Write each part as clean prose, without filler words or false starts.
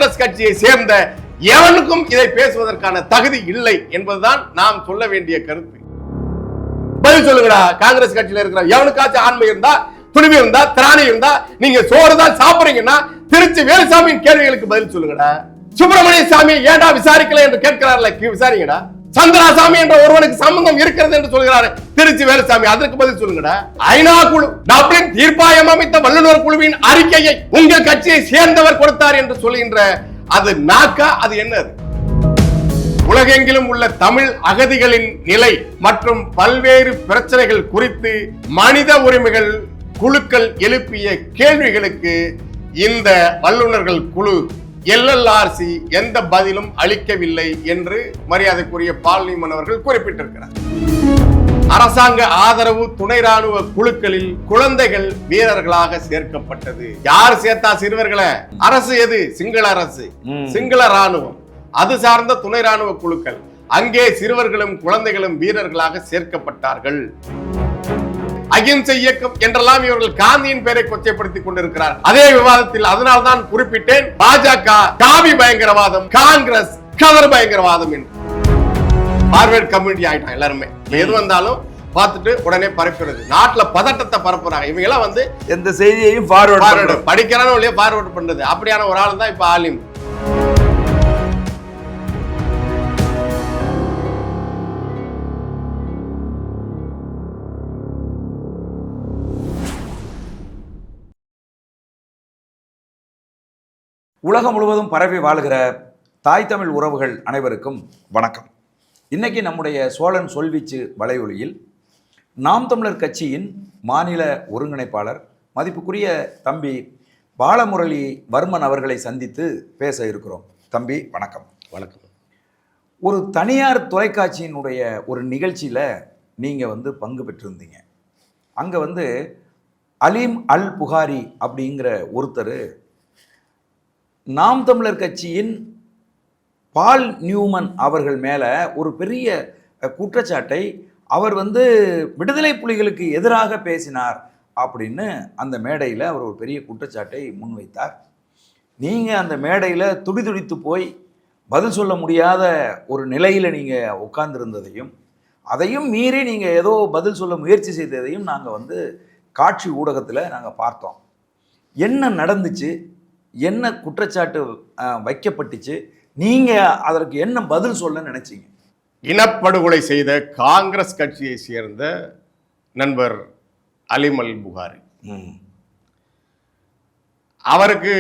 காங்கிரஸ் கட்சியை சேர்ந்த எவனுக்கும் இதை பேசுவதற்கான தகுதி இல்லை என்பதுதான் நாம் சொல்ல வேண்டிய கருத்து. பதில் சொல்லுங்கடா. காங்கிரஸ் கட்சியில இருக்கிற எவனுக்காச்சும் ஆண்மை இருந்தா, துணிவு இருந்தா, திராணி இருந்தா, நீங்க சோறு தான் சாப்பிடுறீங்கன்னா திருச்சி வேலுசாமியின் கேள்விகளுக்கு பதில் சொல்லுங்கடா. சுப்பிரமணிய சாமி ஏண்டா விசாரிக்கல என்று கேட்கிறார்ல, விசாரிங்கடா. சந்திராசாமி என்ற ஒருவனுக்கு சம்பந்தம் இருக்கிறது என்று சொல்கிறாரு திருச்சி வேலுசாமி, அதற்கு பதில் சொல்லுங்கடா. ஐநா குழு டப்ளின் தீர்ப்பாயம் அமைத்த வல்லுநர் குழுவின் அறிக்கையை உங்க கட்சியை சேர்ந்தவர் கொடுத்தார் என்று சொல்கின்ற அது நாக்கா? அது என்னது? உலகெங்கிலும் உள்ள தமிழ் அகதிகளின் நிலை மற்றும் பல்வேறு பிரச்சனைகள் குறித்து மனித உரிமைகள் குழுக்கள் எழுப்பிய கேள்விகளுக்கு இந்த வல்லுநர்கள் குழு LLRC எந்த பதிலும் அளிக்கவில்லை என்று மரியாதைக்குரிய பால் நியூமன் அவர்கள் குறிப்பிட்டிருக்கிறார். அரசாங்க ஆதரவு துணை ராணுவ குழுக்களில் குழந்தைகள் வீரர்களாக சேர்க்கப்பட்டது. யார் சேர்த்தா சிறுவர்களை? அரசு எது? சிங்கள அரசு, சிங்கள ராணுவம், அது சார்ந்த துணை ராணுவ குழுக்கள். அங்கே சிறுவர்களும் குழந்தைகளும் வீரர்களாக சேர்க்கப்பட்டார்கள். அகிம்சை இயக்கம் என்றெல்லாம் இவர்கள் காந்தியின் பெயரை கொச்சைப்படுத்திக் கொண்டிருக்கிறார். அதே விவாதத்தில் அதனால்தான் குறிப்பிட்டேன், பாஜக காவி பயங்கரவாதம், காங்கிரஸ் கதர் பயங்கரவாதம் என்று பார்வர்ட் கம்யூனிட்டி ஆயிட்டான். எல்லாருமே எது வந்தாலும் பார்த்துட்டு உடனே பரப்புறது, நாட்டுல பதட்டத்தை பரப்புறாங்க. இவங்க எல்லாம் வந்து எந்த செய்தியையும் ஃபார்வர்ட் படிக்கிறானோ இல்லையா ஃபார்வர்ட் பண்றது. அப்படியான ஒரு ஆள் தான் இப்ப ஆலிம். உலகம் முழுவதும் பரவி வாழ்கிற தாய் தமிழ் உறவுகள் அனைவருக்கும் வணக்கம். இன்னைக்கு நம்முடைய சோழன் சொல்வீச்சு வலையொலியில் நாம் தமிழர் கட்சியின் மாநில ஒருங்கிணைப்பாளர் மதிப்புக்குரிய தம்பி பாலமுரளி வர்மன் அவர்களை சந்தித்து பேச இருக்கிறோம். தம்பி வணக்கம். வணக்கம். ஒரு தனியார் தொலைக்காட்சியினுடைய ஒரு நிகழ்ச்சியில் நீங்கள் பங்கு பெற்றிருந்தீங்க. அங்கே அலீம் அல் புகாரி அப்படிங்கிற ஒருத்தர் நாம் தமிழர் கட்சியின் பால் நியூமன் அவர்கள் மேலே ஒரு பெரிய குற்றச்சாட்டை, அவர் விடுதலை புலிகளுக்கு எதிராக பேசினார் அப்படின்னு அந்த மேடையில் அவர் ஒரு பெரிய குற்றச்சாட்டை முன்வைத்தார். நீங்கள் அந்த மேடையில் துடிதுடித்து போய் பதில் சொல்ல முடியாத ஒரு நிலையில் நீங்கள் உட்கார்ந்துருந்ததையும், அதையும் மீறி நீங்கள் ஏதோ பதில் சொல்ல முயற்சி செய்ததையும் நாங்கள் காட்சி ஊடகத்தில் நாங்கள் பார்த்தோம். என்ன நடந்துச்சு, என்ன குற்றச்சாட்டு வைக்கப்பட்டுச்சு, நீங்கள் அதற்கு என்ன பதில் சொல்ல நினைச்சீங்க? இனப்படுகொலை செய்த காங்கிரஸ் கட்சியை சேர்ந்த நண்பர் அலீம் அல் புகாரி, அவருக்கு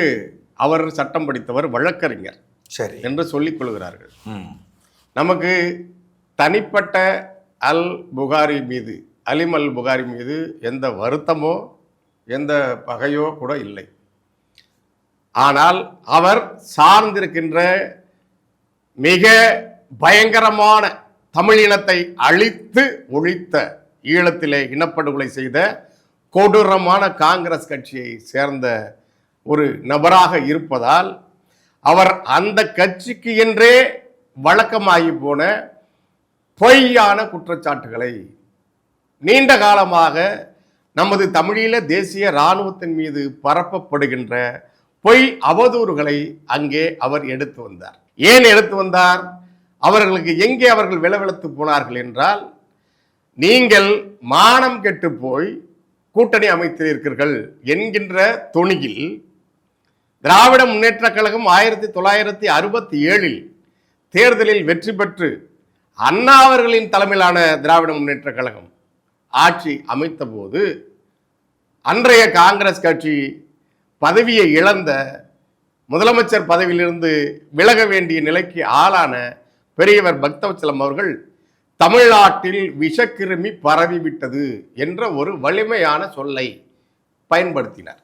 அவர் சட்டம் படித்தவர், வழக்கறிஞர் சரி என்று சொல்லிக் கொள்கிறார்கள். நமக்கு தனிப்பட்ட அல் புகாரி மீது, அலீம் அல் புகாரி மீது எந்த வருத்தமோ எந்த பகையோ கூட இல்லை. ஆனால் அவர் சார்ந்திருக்கின்ற மிக பயங்கரமான தமிழினத்தை அழித்து ஒழித்த, ஈழத்திலே இனப்படுகொலை செய்த கொடூரமான காங்கிரஸ் கட்சியை சேர்ந்த ஒரு நபராக இருப்பதால் அவர் அந்த கட்சிக்கு என்றே வழக்கமாகி போன பொய்யான குற்றச்சாட்டுகளை நீண்ட காலமாக நமது தமிழீழ தேசிய இராணுவத்தின் மீது பரப்பப்படுகின்ற பொய் அவதூறுகளை அங்கே அவர் எடுத்து வந்தார். ஏன் எடுத்து வந்தார்? அவர்களுக்கு எங்கே அவர்கள் விளவெழுத்து போனார்கள் என்றால், நீங்கள் மானம் கெட்டு போய் கூட்டணி அமைத்திருக்கிறீர்கள் என்கின்ற தொனியில் திராவிட முன்னேற்ற கழகம் 1967 தேர்தலில் வெற்றி பெற்று அண்ணா அவர்களின் தலைமையிலான திராவிட முன்னேற்ற கழகம் ஆட்சி அமைத்த போது அன்றைய காங்கிரஸ் கட்சி பதவியை இழந்த, முதலமைச்சர் பதவியிலிருந்து விலக வேண்டிய நிலைக்கு ஆளான பெரியவர் பக்தவச்சலம் அவர்கள் தமிழ்நாட்டில் விஷக்கிருமி பரவிவிட்டது என்ற ஒரு வலிமையான சொல்லை பயன்படுத்தினார்.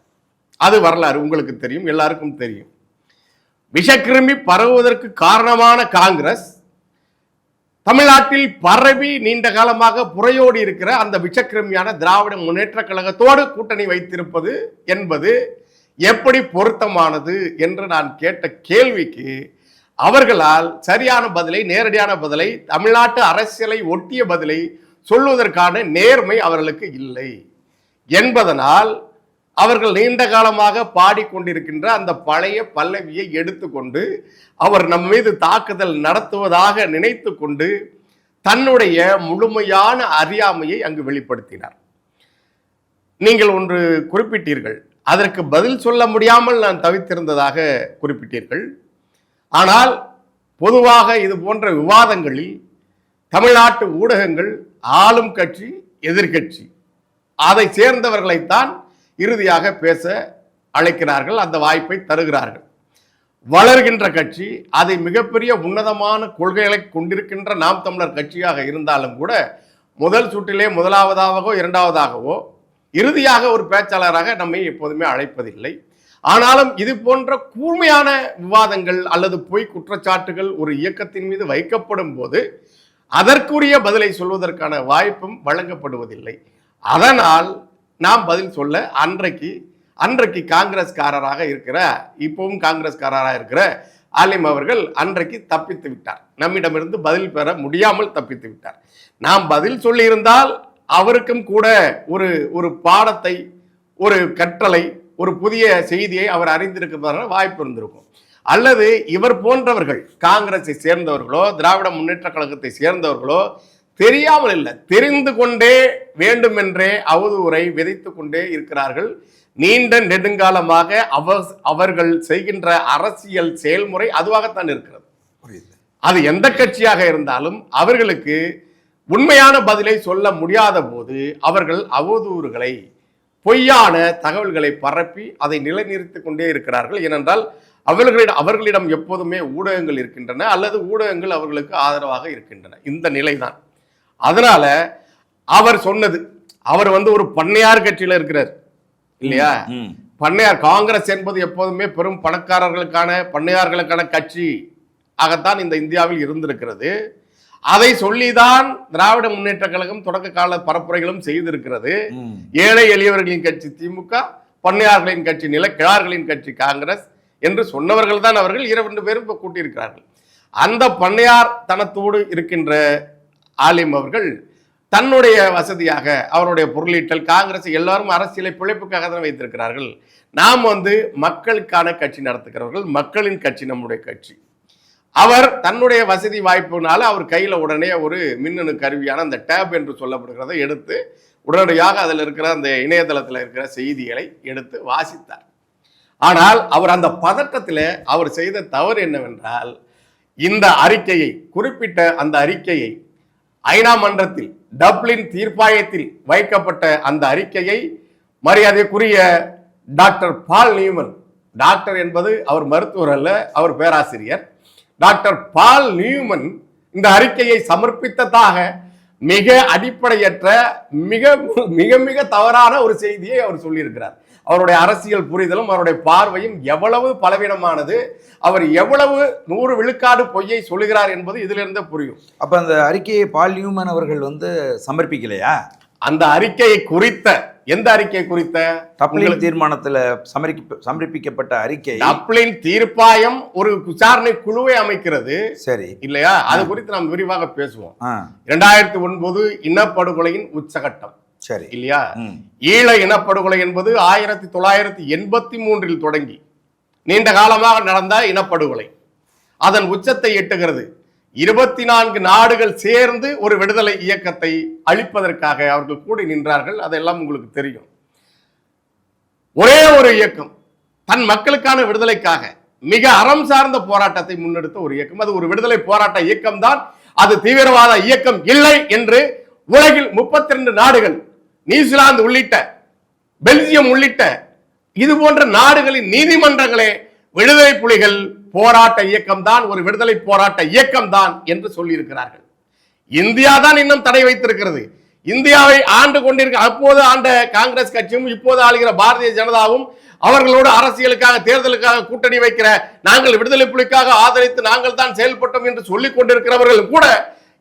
அது வரலாறு உங்களுக்கு தெரியும், எல்லாருக்கும் தெரியும். விஷக்கிருமி பரவுவதற்கு காரணமான காங்கிரஸ் தமிழ்நாட்டில் பரவி நீண்ட காலமாக புறையோடி இருக்கிற அந்த விஷக்கிருமியான திராவிட முன்னேற்ற கழகத்தோடு கூட்டணி வைத்திருப்பது என்பது எப்படி பொருத்தமானது என்று நான் கேட்ட கேள்விக்கு அவர்களால் சரியான பதிலை, நேரடியான பதிலை, தமிழ்நாட்டு அரசியலை ஒட்டிய பதிலை சொல்வதற்கான நேர்மை அவர்களுக்கு இல்லை என்பதனால் அவர்கள் நீண்ட காலமாக பாடிக்கொண்டிருக்கின்ற அந்த பழைய பல்லவியை எடுத்துக்கொண்டு அவர் நம் மீது தாக்குதல் நடத்துவதாக நினைத்து கொண்டு தன்னுடைய முழுமையான அறியாமையை அங்கு வெளிப்படுத்தினார். நீங்கள் ஒன்று குறிப்பிட்டீர்கள், அதற்கு பதில் சொல்ல முடியாமல் நான் தவித்திருந்ததாக குறிப்பிட்டீர்கள். ஆனால் பொதுவாக இது போன்ற விவாதங்களில் தமிழ்நாட்டு ஊடகங்கள் ஆளும் கட்சி எதிர்கட்சி அதை சேர்ந்தவர்களைத்தான் இறுதியாக பேச அழைக்கிறார்கள், அந்த வாய்ப்பை தருகிறார்கள். வளர்கின்ற கட்சி, அதை மிகப்பெரிய உன்னதமான கொள்கைகளை கொண்டிருக்கின்ற நாம் தமிழர் கட்சியாக இருந்தாலும் கூட முதல் சுற்றிலே முதலாவதாகவோ இரண்டாவதாகவோ இறுதியாக ஒரு பேச்சாளராக நம்மை எப்போதுமே அழைப்பதில்லை. ஆனாலும் இது போன்ற கூர்மையான விவாதங்கள் அல்லது பொய் குற்றச்சாட்டுகள் ஒரு இயக்கத்தின் மீது வைக்கப்படும் போது அதற்குரிய பதிலை சொல்வதற்கான வாய்ப்பும் வழங்கப்படுவதில்லை. அதனால் நாம் பதில் சொல்ல அன்றைக்கு காங்கிரஸ்காரராக இருக்கிற, இப்பவும் காங்கிரஸ்காரராக இருக்கிற ஆலிம் அவர்கள் அன்றைக்கு தப்பித்து விட்டார். நம்மிடமிருந்து பதில் பெற முடியாமல் தப்பித்து விட்டார். நாம் பதில் சொல்லியிருந்தால் அவருக்கும் கூட ஒரு பாடத்தை, ஒரு கற்றலை, ஒரு புதிய செய்தியை அவர் அறிந்திருக்கிறதான வாய்ப்பு இருந்திருக்கும். அல்லது இவர் போன்றவர்கள் காங்கிரஸை சேர்ந்தவர்களோ திராவிட முன்னேற்ற கழகத்தை சேர்ந்தவர்களோ தெரியாமல் இல்லை, தெரிந்து கொண்டே வேண்டுமென்றே அவதூறை விதைத்து கொண்டே இருக்கிறார்கள். நீண்ட நெடுங்காலமாக அவர்கள் செய்கின்ற அரசியல் செயல்முறை அதுவாகத்தான் இருக்கிறது. அது எந்த கட்சியாக இருந்தாலும் அவர்களுக்கு உண்மையான பதிலை சொல்ல முடியாத போது அவர்கள் அவதூறுகளை, பொய்யான தகவல்களை பரப்பி அதை நிலைநிறுத்திக் கொண்டே இருக்கிறார்கள். ஏனென்றால் அவர்களிடம் எப்போதுமே ஊடகங்கள் இருக்கின்றன, அல்லது ஊடகங்கள் அவர்களுக்கு ஆதரவாக இருக்கின்றன. இந்த நிலைதான். அதனால அவர் சொன்னது, அவர் ஒரு பண்ணையார் கட்சியில இருக்கிறார் இல்லையா? பண்ணையார் காங்கிரஸ் என்பது எப்போதுமே பெரும் பணக்காரர்களுக்கான பண்ணையார்களுக்கான கட்சி ஆகத்தான் இந்த இந்தியாவில் இருந்திருக்கிறது. அதை சொல்லிதான் திராவிட முன்னேற்ற கழகம் தொடக்க கால பரப்புரைகளும் செய்திருக்கிறது. ஏழை எளியவர்களின் கட்சி திமுக, பண்ணையார்களின் கட்சி நிலக்கிழார்களின் கட்சி காங்கிரஸ் என்று சொன்னவர்கள் தான் அவர்கள். 2 பேரும் கூட்டியிருக்கிறார்கள். அந்த பண்ணையார் தனத்தோடு இருக்கின்ற ஆலிம் அவர்கள் தன்னுடைய வசதியாக அவருடைய பொருளீட்டல், காங்கிரஸ் எல்லாரும் அரசியலை பிழைப்புக்காக தான் வைத்திருக்கிறார்கள். நாம் மக்களுக்கான கட்சி நடத்துகிறவர்கள், மக்களின் கட்சி நம்முடைய கட்சி. அவர் தன்னுடைய வசதி வாய்ப்புனால அவர் கையில் உடனே ஒரு மின்னணு கருவியான அந்த டேப் என்று சொல்லப்படுகிறத எடுத்து உடனடியாக அதில் இருக்கிற அந்த இணையதளத்தில் இருக்கிற செய்திகளை எடுத்து வாசித்தார். ஆனால் அவர் அந்த பதட்டத்தில் அவர் செய்த தவறு என்னவென்றால், இந்த அறிக்கையை, குறிப்பிட்ட அந்த அறிக்கையை ஐநா மன்றத்தில் டப்ளின் தீர்ப்பாயத்தில் வைக்கப்பட்ட அந்த அறிக்கையை மரியாதைக்குரிய டாக்டர் பால் நியூமன், டாக்டர் என்பது அவர் மருத்துவர் அல்ல, அவர் பேராசிரியர், டாக்டர் பால் நியூமன் இந்த அறிக்கையை சமர்ப்பித்ததாக மிக அடிப்படையற்ற மிக மிக மிக தவறான ஒரு செய்தியை அவர் சொல்லியிருக்கிறார். அவருடைய அரசியல் புரிதலும் அவருடைய பார்வையும் எவ்வளவு பலவீனமானது, அவர் எவ்வளவு 100 விழுக்காடு பொய்யை சொல்லுகிறார் என்பது இதிலிருந்து புரியும். அப்ப அந்த அறிக்கையை பால் நியூமன் அவர்கள் சமர்ப்பிக்கலையா? அந்த அறிக்கையை குறித்த, எந்த அறிக்கை குறித்த? டப்ளின் தீர்மானத்தில் சமர்ப்பிக்கப்பட்ட அறிக்கை. டப்ளின் தீர்ப்பாயம் ஒரு விசாரணை குழுவை அமைக்கிறது, சரி இல்லையா? அது குறித்து நாம் விரிவாக பேசுவோம். 2009 இனப்படுகொலையின் உச்சகட்டம், சரி இல்லையா? ஈழ இனப்படுகொலை என்பது 1983 தொடங்கி நீண்ட காலமாக நடந்த இனப்படுகொலை. அதன் உச்சத்தை எட்டுகிறது. 24 நாடுகள் சேர்ந்து ஒரு விடுதலை இயக்கத்தை அழிப்பதற்காக அவர்கள் கூடி நின்றார்கள். அதெல்லாம் உங்களுக்கு தெரியும். ஒரே ஒரு இயக்கம் தன் மக்களுக்கான விடுதலைக்காக மிக அறம் சார்ந்த போராட்டத்தை முன்னெடுத்த ஒரு இயக்கம். அது ஒரு விடுதலை போராட்ட இயக்கம் தான், அது தீவிரவாத இயக்கம் இல்லை என்று உலகில் 32 நாடுகள், நியூசிலாந்து உள்ளிட்ட, பெல்ஜியம் உள்ளிட்ட இது போன்ற நாடுகளின் நீதிமன்றங்களே விடுதலை புலிகள் போராட்ட இயக்கம் தான், ஒரு விடுதலை போராட்ட இயக்கம் தான் என்று சொல்லியிருக்கிறார்கள். இந்தியா தான் இன்னும் தடை வைத்திருக்கிறது. இந்தியாவை ஆண்டு கொண்டிருக்க, அப்போது ஆண்ட காங்கிரஸ் கட்சியும் இப்போது ஆளுகிற பாரதிய ஜனதாவும் அவர்களோடு அரசியலுக்காக, தேர்தலுக்காக கூட்டணி வைக்கிற, நாங்கள் விடுதலை புலிக்காக ஆதரித்து நாங்கள் தான் செயல்பட்டோம் என்று சொல்லிக் கொண்டிருக்கிறவர்கள் கூட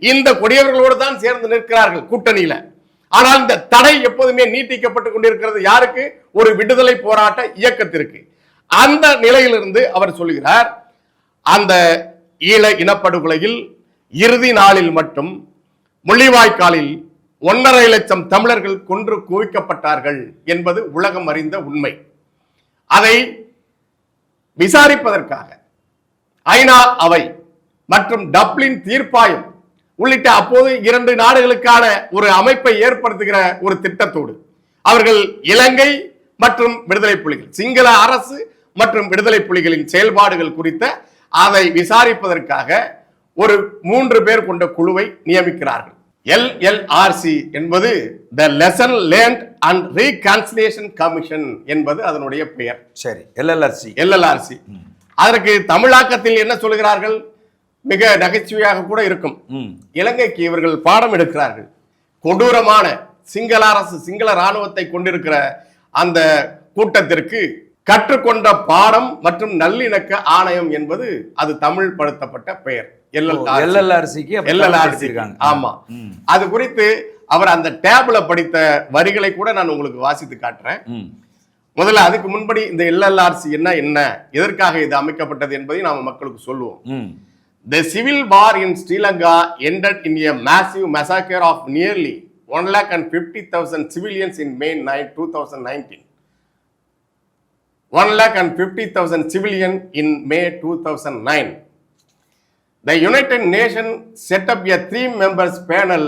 இந்த கொடியவர்களோடு தான் சேர்ந்து நிற்கிறார்கள் கூட்டணியில. ஆனால் இந்த தடை எப்போதுமே நீட்டிக்கப்பட்டு கொண்டிருக்கிறது. யாருக்கு? ஒரு விடுதலை போராட்ட இயக்கத்திற்கு. அந்த நிலையிலிருந்து அவர் சொல்கிறார், அந்த ஈழ இனப்படுகொலையில் இறுதி நாளில் மட்டும் முள்ளிவாய்க்காலில் 1.5 லட்சம் தமிழர்கள் கொன்று குவிக்கப்பட்டார்கள் என்பது உலகம் அறிந்த உண்மை. அதை விசாரிப்பதற்காக ஐநா அவை மற்றும் டப்ளின் தீர்ப்பாயம் உள்ளிட்ட அப்போது 2 நாடுகளுக்கான ஒரு அமைப்பை ஏற்படுத்துகிற ஒரு திட்டத்தோடு அவர்கள் இலங்கை மற்றும் விடுதலை புலிகள், சிங்கள அரசு மற்றும் விடுதலை புலிகளின் செயல்பாடுகள் குறித்த அதை விசாரிப்பதற்காக ஒரு 3 பேர் கொண்ட குழுவை நியமிக்கிறார்கள். LLRC என்பது the lesson learnt and reconciliation commission என்பது அதனுடைய பெயர். சரி, LLRC. அதற்கு தமிழாக்கத்தில் என்ன சொல்கிறார்கள்? மிக நகைச்சுவையாக கூட இருக்கும். இலங்கைக்கு இவர்கள் பாடம் எடுக்கிறார்கள். கொடூரமான சிங்கள அரசு, சிங்கள ராணுவத்தை கொண்டிருக்கிற அந்த கூட்டத்திற்கு கற்றுக்கொண்ட பாடம் மற்றும் நல்லிணக்க ஆணையம் என்பது அது தமிழ் படுத்தப்பட்ட பெயர். LLRC. ஆமா, அது குறித்து அவர் அந்த டேப்ல படித்த வரிகளை கூட நான் உங்களுக்கு வாசித்து காட்டுறேன். முதல்ல அதுக்கு முன்படி இந்த LLRC என்ன, எதற்காக இது அமைக்கப்பட்டது என்பதை நாம மக்களுக்கு சொல்லுவோம். The civil war in Sri Lanka ended in a massive massacre of nearly 150,000 civilians in May 9, 2019. 150,000 civilians in May 2009. The United Nations set up a 3-member panel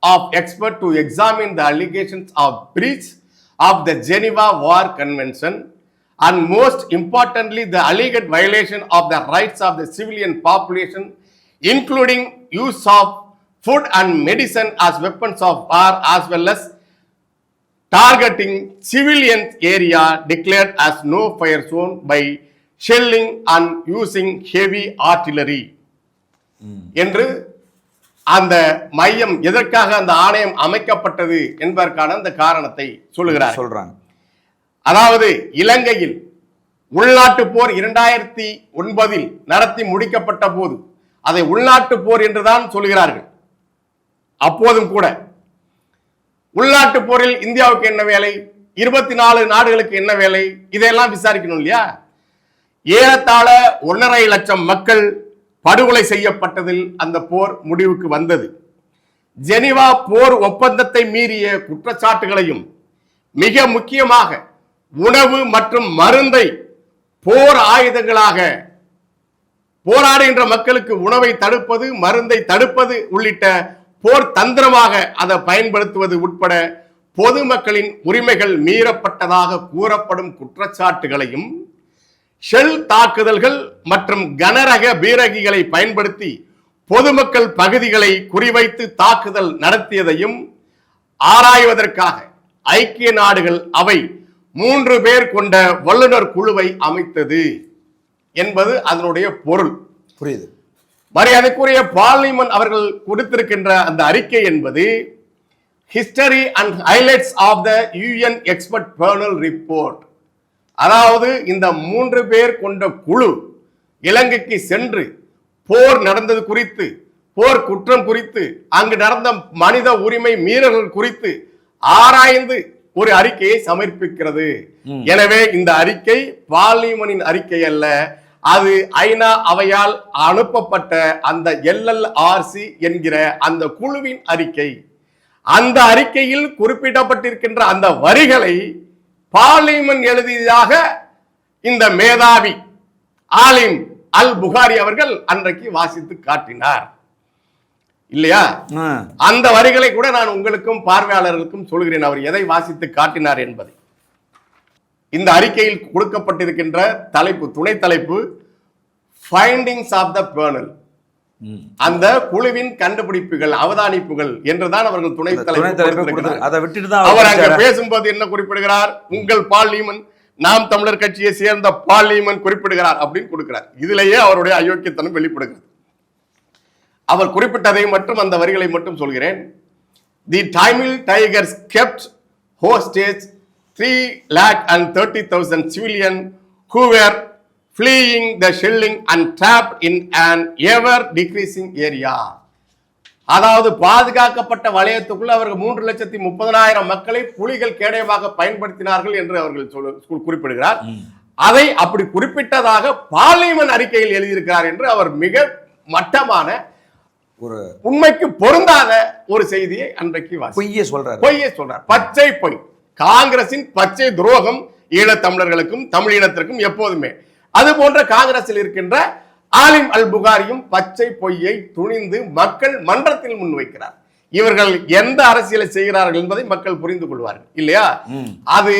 of experts to examine the allegations of breach of the Geneva War Convention and most importantly the alleged violation of the rights of the civilian population, including use of food and medicine as weapons of war, as well as targeting civilian area declared as no fire zone by shelling and using heavy artillery. என்று அந்த மையம், எதற்காக அந்த ஆணையம் அமைக்கப்பட்டது என்பதற்கான அந்த காரணத்தை சொல்றாங்க. அதாவது இலங்கையில் உள்நாட்டு போர் 2009 நடத்தி முடிக்கப்பட்ட போது அதை உள்நாட்டு போர் என்றுதான் சொல்கிறார்கள். அப்போதும் கூட உள்நாட்டு போரில் இந்தியாவுக்கு என்ன வேலை, 24 நாடுகளுக்கு என்ன வேலை, இதையெல்லாம் விசாரிக்கணும் இல்லையா? ஏறத்தாழ 1.5 லட்சம் மக்கள் படுகொலை செய்யப்பட்டதில் அந்த போர் முடிவுக்கு வந்தது. ஜெனீவா போர் ஒப்பந்தத்தை மீறிய குற்றச்சாட்டுகளையும் மிக முக்கியமாக உணவு மற்றும் மருந்தை போர் ஆயுதங்களாக போராடுகின்ற மக்களுக்கு உணவை தடுப்பது, மருந்தை தடுப்பது உள்ளிட்ட போர் தந்திரமாக அதை பயன்படுத்துவது உட்பட பொதுமக்களின் உரிமைகள் மீறப்பட்டதாக கூறப்படும் குற்றச்சாட்டுகளையும், ஷெல் தாக்குதல்கள் மற்றும் கனரக பீரங்கிகளை பயன்படுத்தி பொதுமக்கள் பகுதிகளை குறிவைத்து தாக்குதல் நடத்தியதையும் ஆராய்வதற்காக ஐக்கிய நாடுகள் அவை 3 பேர் கொண்ட வல்லுநர் குழுவை அமைத்தது என்பது அதனுடைய பொருள். புரியுது. மரியாதைக்குரிய பார்லிமென்ட் அவர்கள் கொடுத்திருக்கின்ற அந்த அறிக்கை என்பது history and highlights of the UN expert panel report. அதாவது இந்த 3 பேர் கொண்ட குழு இலங்கைக்கு சென்று போர் நடந்தது குறித்து, போர் குற்றம் குறித்து, அங்கு நடந்த மனித உரிமை மீறல்கள் குறித்து ஆராய்ந்து ஒரு அறிக்கையை சமர்ப்பிக்கிறது. எனவே இந்த அறிக்கை பார்லிமென்டின் அறிக்கை அல்ல, அது ஐநா அவையால் அனுப்பப்பட்ட அந்த LLRC என்கிற அந்த குழுவின் அறிக்கை. அந்த அறிக்கையில் குறிப்பிடப்பட்டிருக்கின்ற அந்த வரிகளை பார்லிமென்ட் எழுதியதாக இந்த மேதாவி ஆலிம் அல் புகாரி அவர்கள் அன்றைக்கு வாசித்து காட்டினார் இல்லையா? அந்த வரிகளை கூட நான் உங்களுக்கும் பார்வையாளர்களுக்கும் சொல்கிறேன், அவர் எதை வாசித்து காட்டினார் என்பதை. இந்த அறிக்கையில் கொடுக்கப்பட்டிருக்கின்ற தலைப்பு, துணை தலைப்பு ஃபைண்டிங்ஸ் ஆஃப் த பேர்னல், அந்த குழுவின் கண்டுபிடிப்புகள், அவதானிப்புகள் என்றுதான் அவர்கள் துணை தலைப்பு. அவர் அங்க பேசும்போது என்ன குறிப்பிடுகிறார்? உங்கள் பார்லிமென்ட், நாம் தமிழர் கட்சியை சேர்ந்த பார்லிமென்ட் குறிப்பிடுகிறார் அப்படின்னு கொடுக்கிறார். இதிலேயே அவருடைய அயோக்கியத்தனம் வெளிப்படுகிறது. அவர் குறிப்பிட்டதை மட்டும், அந்த வரிகளை மட்டும் சொல்கிறேன். தி Tamil tigers kept hostage 330,000 civilians who were fleeing the shelling and trapped in an ever decreasing area. அதாவது பாதுகாக்கப்பட்ட வலயத்துக்குள்ள அவர்கள் 3,30,000 மக்களை புலிகள் கேடயமாக பயன்படுத்தினார்கள் என்று அவர்கள் குறிப்பிடுகிறார். அதை அப்படி குறிப்பிட்டதாக பார்லிமென்ட் அறிக்கையில் எழுதியிருக்கிறார் என்று அவர் மிக மட்டமான ஒரு உண்மைக்கு பொருந்தாத ஒரு செய்தியை அன்றைக்கு பொய்யே சொல்றாரு. பச்சை பொய். காங்கிரசின் பச்சை துரோகம் ஈழத்தமிழர்களுக்கும் தமிழினத்திற்கும் எப்போதுமே. அது போன்ற காங்கிரஸில் இருக்கின்ற ஆலிம் அல் புகாரியும் பச்சை பொய்யை துணிந்து மக்கள் மன்றத்தில் முன்வைக்கிறார். இவர்கள் எந்த அரசியலை செய்கிறார்கள் என்பதை மக்கள் புரிந்து கொள்வார்கள் இல்லையா? அது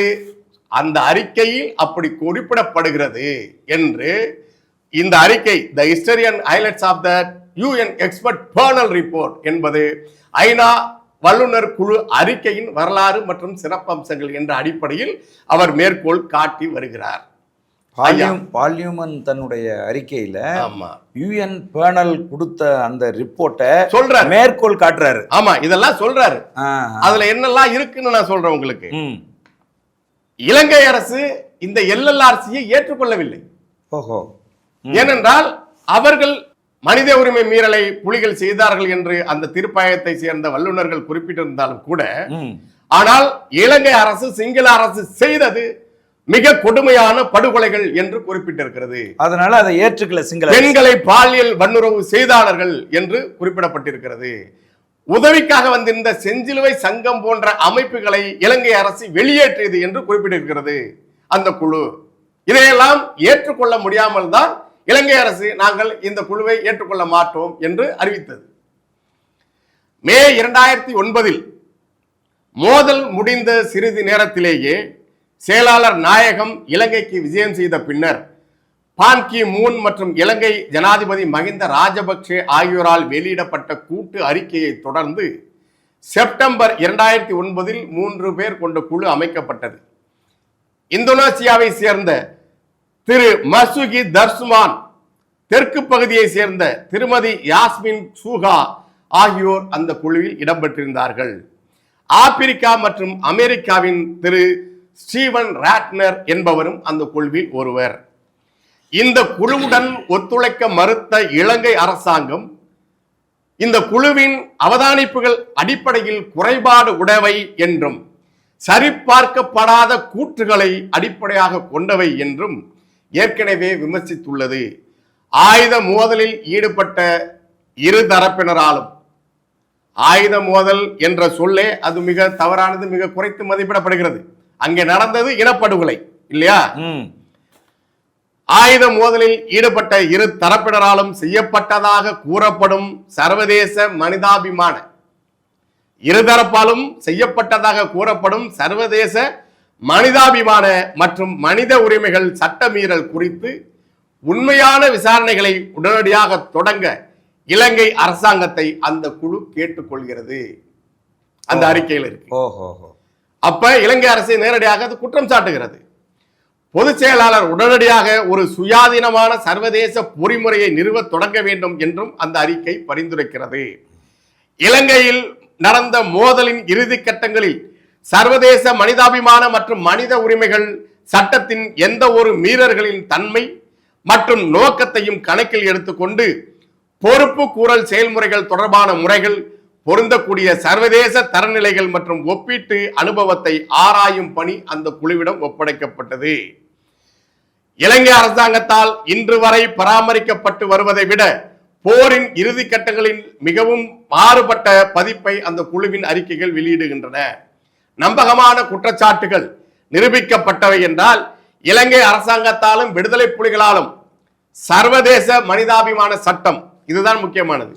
அந்த அறிக்கையில் அப்படி குறிப்பிடப்படுகிறது என்று இந்த அறிக்கை the historian highlights of the UN expert panel report என்பது ஐநா வல்லுநர் குழு அறிக்கையின் வரலாறு மற்றும் சிறப்பம்சங்கள் என்ற அடிப்படையில் அவர் மேற்கோள் காட்டி வருகிறார். பார்லிமென்ட் தன்னுடைய அறிக்கையில UN பேனல் கொடுத்த அந்த ரிப்போர்ட்டை சொல்றாரு, மேற்கோள் காட்டுறாரு. ஆமா, இதெல்லாம் சொல்றாரு. அதுல என்னெல்லாம் இருக்குன்னு நான் சொல்றேன் உங்களுக்கு. இலங்கை அரசு இந்த LLRC-யை ஏற்றுக்கொள்ளவில்லை. ஏனென்றால் அவர்கள் மனித உரிமை மீறலை புலிகள் செய்தார்கள் என்று அந்த தீர்ப்பாயத்தை சேர்ந்த வல்லுநர்கள் குறிப்பிட்டிருந்தாலும் கூட, ஆனால் இலங்கை அரசு சிங்கள அரசு செய்தது மிக கொடுமையான படுகொலைகள் என்று குறிப்பிட்டிருக்கிறது. அதனால அதை ஏற்றுக்கல. சிங்கள பெண்களை பாலியல் வன்முறவு செய்தார்கள் என்று குறிப்பிடப்பட்டிருக்கிறது. உதவிக்காக வந்திருந்த செஞ்சிலுவை சங்கம் போன்ற அமைப்புகளை இலங்கை அரசு வெளியேற்றியது என்று குறிப்பிட்டிருக்கிறது அந்த குழு. இதையெல்லாம் ஏற்றுக்கொள்ள முடியாமல் தான் இலங்கை அரசு நாங்கள் இந்த குழுவை ஏற்றுக்கொள்ள மாட்டோம் என்று அறிவித்தது. மே 2009 மோதல் முடிந்த சிறிது நேரத்திலேயே செயலாளர் நாயகம் இலங்கைக்கு விஜயம் செய்த பின்னர் பான் கி மூன் மற்றும் இலங்கை ஜனாதிபதி மஹிந்த ராஜபக்சே ஆகியோரால் வெளியிடப்பட்ட கூட்டு அறிக்கையை தொடர்ந்து செப்டம்பர் 2009 3 பேர் கொண்ட குழு அமைக்கப்பட்டது. இந்தோனேசியாவை சேர்ந்த திரு மசூகி தர்சுமான், தெற்கு பகுதியை சேர்ந்த திருமதி யாஸ்மின் சூகா ஆகியோர் அந்த குழுவில் இடம்பெற்றிருந்தார்கள். ஆப்பிரிக்கா மற்றும் அமெரிக்காவின் திரு ஸ்டீவன் ராட்னர் என்பவரும் அந்த குழுவில் ஒருவர். இந்த குழுவுடன் ஒத்துழைக்க மறுத்த இலங்கை அரசாங்கம் இந்த குழுவின் அவதானிப்புகள் அடிப்படையில் குறைபாடு உடையவை என்றும் சரிபார்க்கப்படாத கூற்றுகளை அடிப்படையாக கொண்டவை என்றும் ஏற்கனவே விமர்சித்துள்ளது. ஆயுத மோதலில் ஈடுபட்ட இரு தரப்பினராலும், ஆயுத மோதல் என்ற சொல்லே அது மிக தவறானது, மிக குறைத்து மதிப்பிடப்படுகிறது. அங்கே நடந்தது இனப்படுகொலை இல்லையா? ஆயுத மோதலில் ஈடுபட்ட இரு தரப்பினராலும் செய்யப்பட்டதாக கூறப்படும் சர்வதேச மனிதாபிமான, இருதரப்பாலும் செய்யப்பட்டதாக கூறப்படும் சர்வதேச மனிதாபிமான மற்றும் மனித உரிமைகள் சட்டமீறல் குறித்து உண்மையான விசாரணைகளை உடனடியாக தொடங்க இலங்கை அரசாங்கத்தை அந்த குழு கேட்டுக்கொள்கிறது. அந்த அறிக்கையில் இருக்கு. அப்ப இலங்கை அரசை நேரடியாக அது குற்றம் சாட்டுகிறது. பொதுச் செயலாளர் உடனடியாக ஒரு சுயாதீனமான சர்வதேச பொறிமுறையை நிறுவ தொடங்க வேண்டும் என்றும் அந்த அறிக்கை பரிந்துரைக்கிறது. இலங்கையில் நடந்த மோதலின் இறுதி கட்டங்களில் சர்வதேச மனிதாபிமான மற்றும் மனித உரிமைகள் சட்டத்தின் எந்த ஒரு மீறல்களின் தன்மை மற்றும் நோக்கத்தையும் கணக்கில் எடுத்துக்கொண்டு பொறுப்பு கூறல் செயல்முறைகள் தொடர்பான முறைகள், பொருந்தக்கூடிய சர்வதேச தரநிலைகள் மற்றும் ஒப்பீட்டு அனுபவத்தை ஆராயும் பணி அந்த குழுவிடம் ஒப்படைக்கப்பட்டது. இலங்கை அரசாங்கத்தால் இன்று வரை பராமரிக்கப்பட்டு வருவதை விட போரின் இறுதி கட்டங்களில் மிகவும் மாறுபட்ட பதிப்பை அந்த குழுவின் அறிக்கைகள் வெளியிடுகின்றன. நம்பகமான குற்றச்சாட்டுகள் நிரூபிக்கப்பட்டவை என்றால் இலங்கை அரசாங்கத்தாலும் விடுதலை புலிகளாலும் சர்வதேச மனிதாபிமான சட்டம், இதுதான் முக்கியமானது,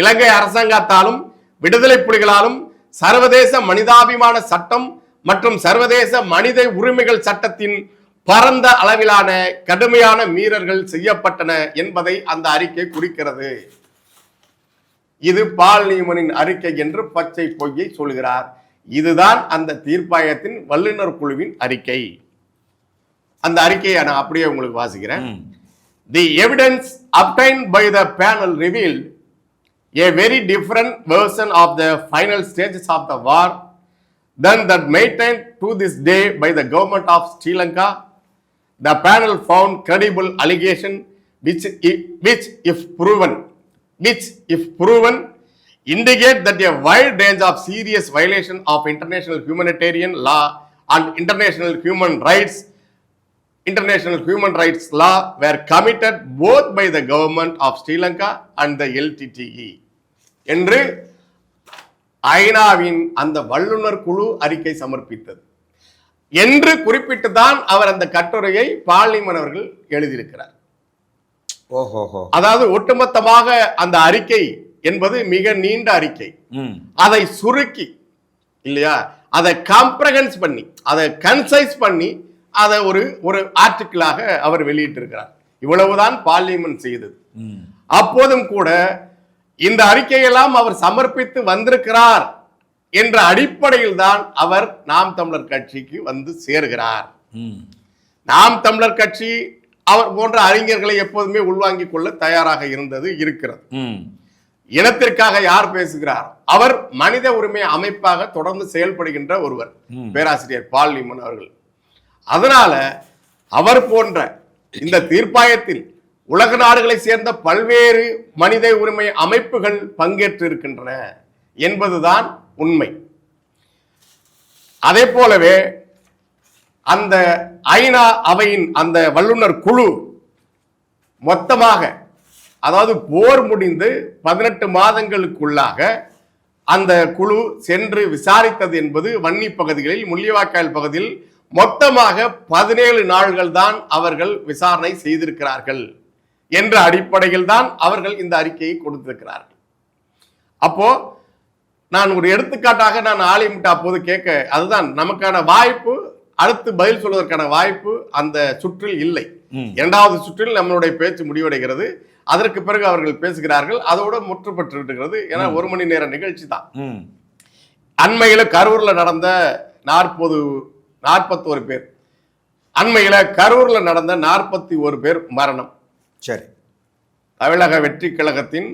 இலங்கை அரசாங்கத்தாலும் விடுதலை புலிகளாலும் சர்வதேச மனிதாபிமான சட்டம் மற்றும் சர்வதேச மனித உரிமைகள் சட்டத்தின் பரந்த அளவிலான கடுமையான மீறல்கள் செய்யப்பட்டன என்பதை அந்த அறிக்கை குறிக்கிறது. இது பால் நியூமனின் அறிக்கை என்று பச்சை பொய்யை சொல்கிறார். இதுதான் அந்த தீர்ப்பாயத்தின் வல்லுநர் குழுவின் அறிக்கை. அந்த அறிக்கையை நான் அப்படியே உங்களுக்கு வாசிக்கிறேன். The evidence obtained by the panel revealed a very different version of the final stages of the war than that maintained to this day by the government of Sri Lanka. The panel found credible allegation which if proven indicate that a wide range of serious violation of international humanitarian law and international human rights law were committed both by the government of Sri Lanka and the LTTE. என்று ஐநாவின் அந்த வல்லுநர் குழு அறிக்கை சமர்ப்பித்தது என்று குறிப்பிட்டுதான் அவர் அந்த கட்டுரையை பார்லிமன் அவர்கள் எழுதியிருக்கிறார். அதாவது ஒட்டுமொத்தமாக அந்த அறிக்கை என்பது மிக நீண்ட அறிக்கை. அதை சுருக்கி இல்லையா, அதை காம்ப்ரஹென்ஸ் பண்ணி, அதை கன்சைஸ் பண்ணி, அதை ஒரு ஆர்டிக்கிளாக அவர் வெளியிட்டிருக்கிறார். இவ்வளவுதான் பார்லிமென்ட் செய்தது. அப்போதும் கூட இந்த அறிக்கையெல்லாம் அவர் சமர்ப்பித்து வந்திருக்கிறார் என்ற அடிப்படையில் தான் அவர் நாம் தமிழர் கட்சிக்கு வந்து சேர்கிறார். நாம் தமிழர் கட்சி அவர் போன்ற அறிஞர்களை எப்போதுமே உள்வாங்கிக் கொள்ள தயாராக இருக்கிறது. இனத்திற்காக யார் பேசுகிறார்? அவர் மனித உரிமை அமைப்பாக தொடர்ந்து செயல்படுகின்ற ஒருவர், பேராசிரியர் பார்லிமன் அவர்கள். அதனால அவர் போன்ற இந்த தீர்ப்பாயத்தில் உலக நாடுகளை சேர்ந்த பல்வேறு மனித உரிமை அமைப்புகள் பங்கேற்று இருக்கின்றன என்பதுதான் உண்மை. அதே போலவே அந்த ஐநா அவையின் அந்த வல்லுநர் குழு மொத்தமாக, அதாவது போர் முடிந்து 18 மாதங்களுக்குள்ளாக அந்த குழு சென்று விசாரித்தது என்பது வன்னி பகுதிகளில், முள்ளிவாய்க்கால் பகுதியில் மொத்தமாக 17 நாள்கள் தான் அவர்கள் விசாரணை செய்திருக்கிறார்கள் என்ற அடிப்படையில் தான் அவர்கள் இந்த அறிக்கையை கொடுத்திருக்கிறார்கள். அப்போ நான் ஒரு எடுத்துக்காட்டாக நான் ஆலிமிட்ட அப்போது கேட்க, அதுதான் நமக்கான வாய்ப்பு, அடுத்து பதில் சொல்வதற்கான வாய்ப்பு அந்த சுற்றில் இல்லை. இரண்டாவது சுற்றில் நம்மளுடைய பேச்சு முடிவடைகிறது. அதற்கு பிறகு அவர்கள் பேசுகிறார்கள். அதோட முற்றுப்பட்டு விடுகிறது. ஏன்னா 1 மணி நேர நிகழ்ச்சி தான். அண்மையில கரூர்ல நடந்த 41 பேர், அண்மையில கரூர்ல நடந்த 41 பேர் மரணம். சரி, தமிழக வெற்றி கழகத்தின்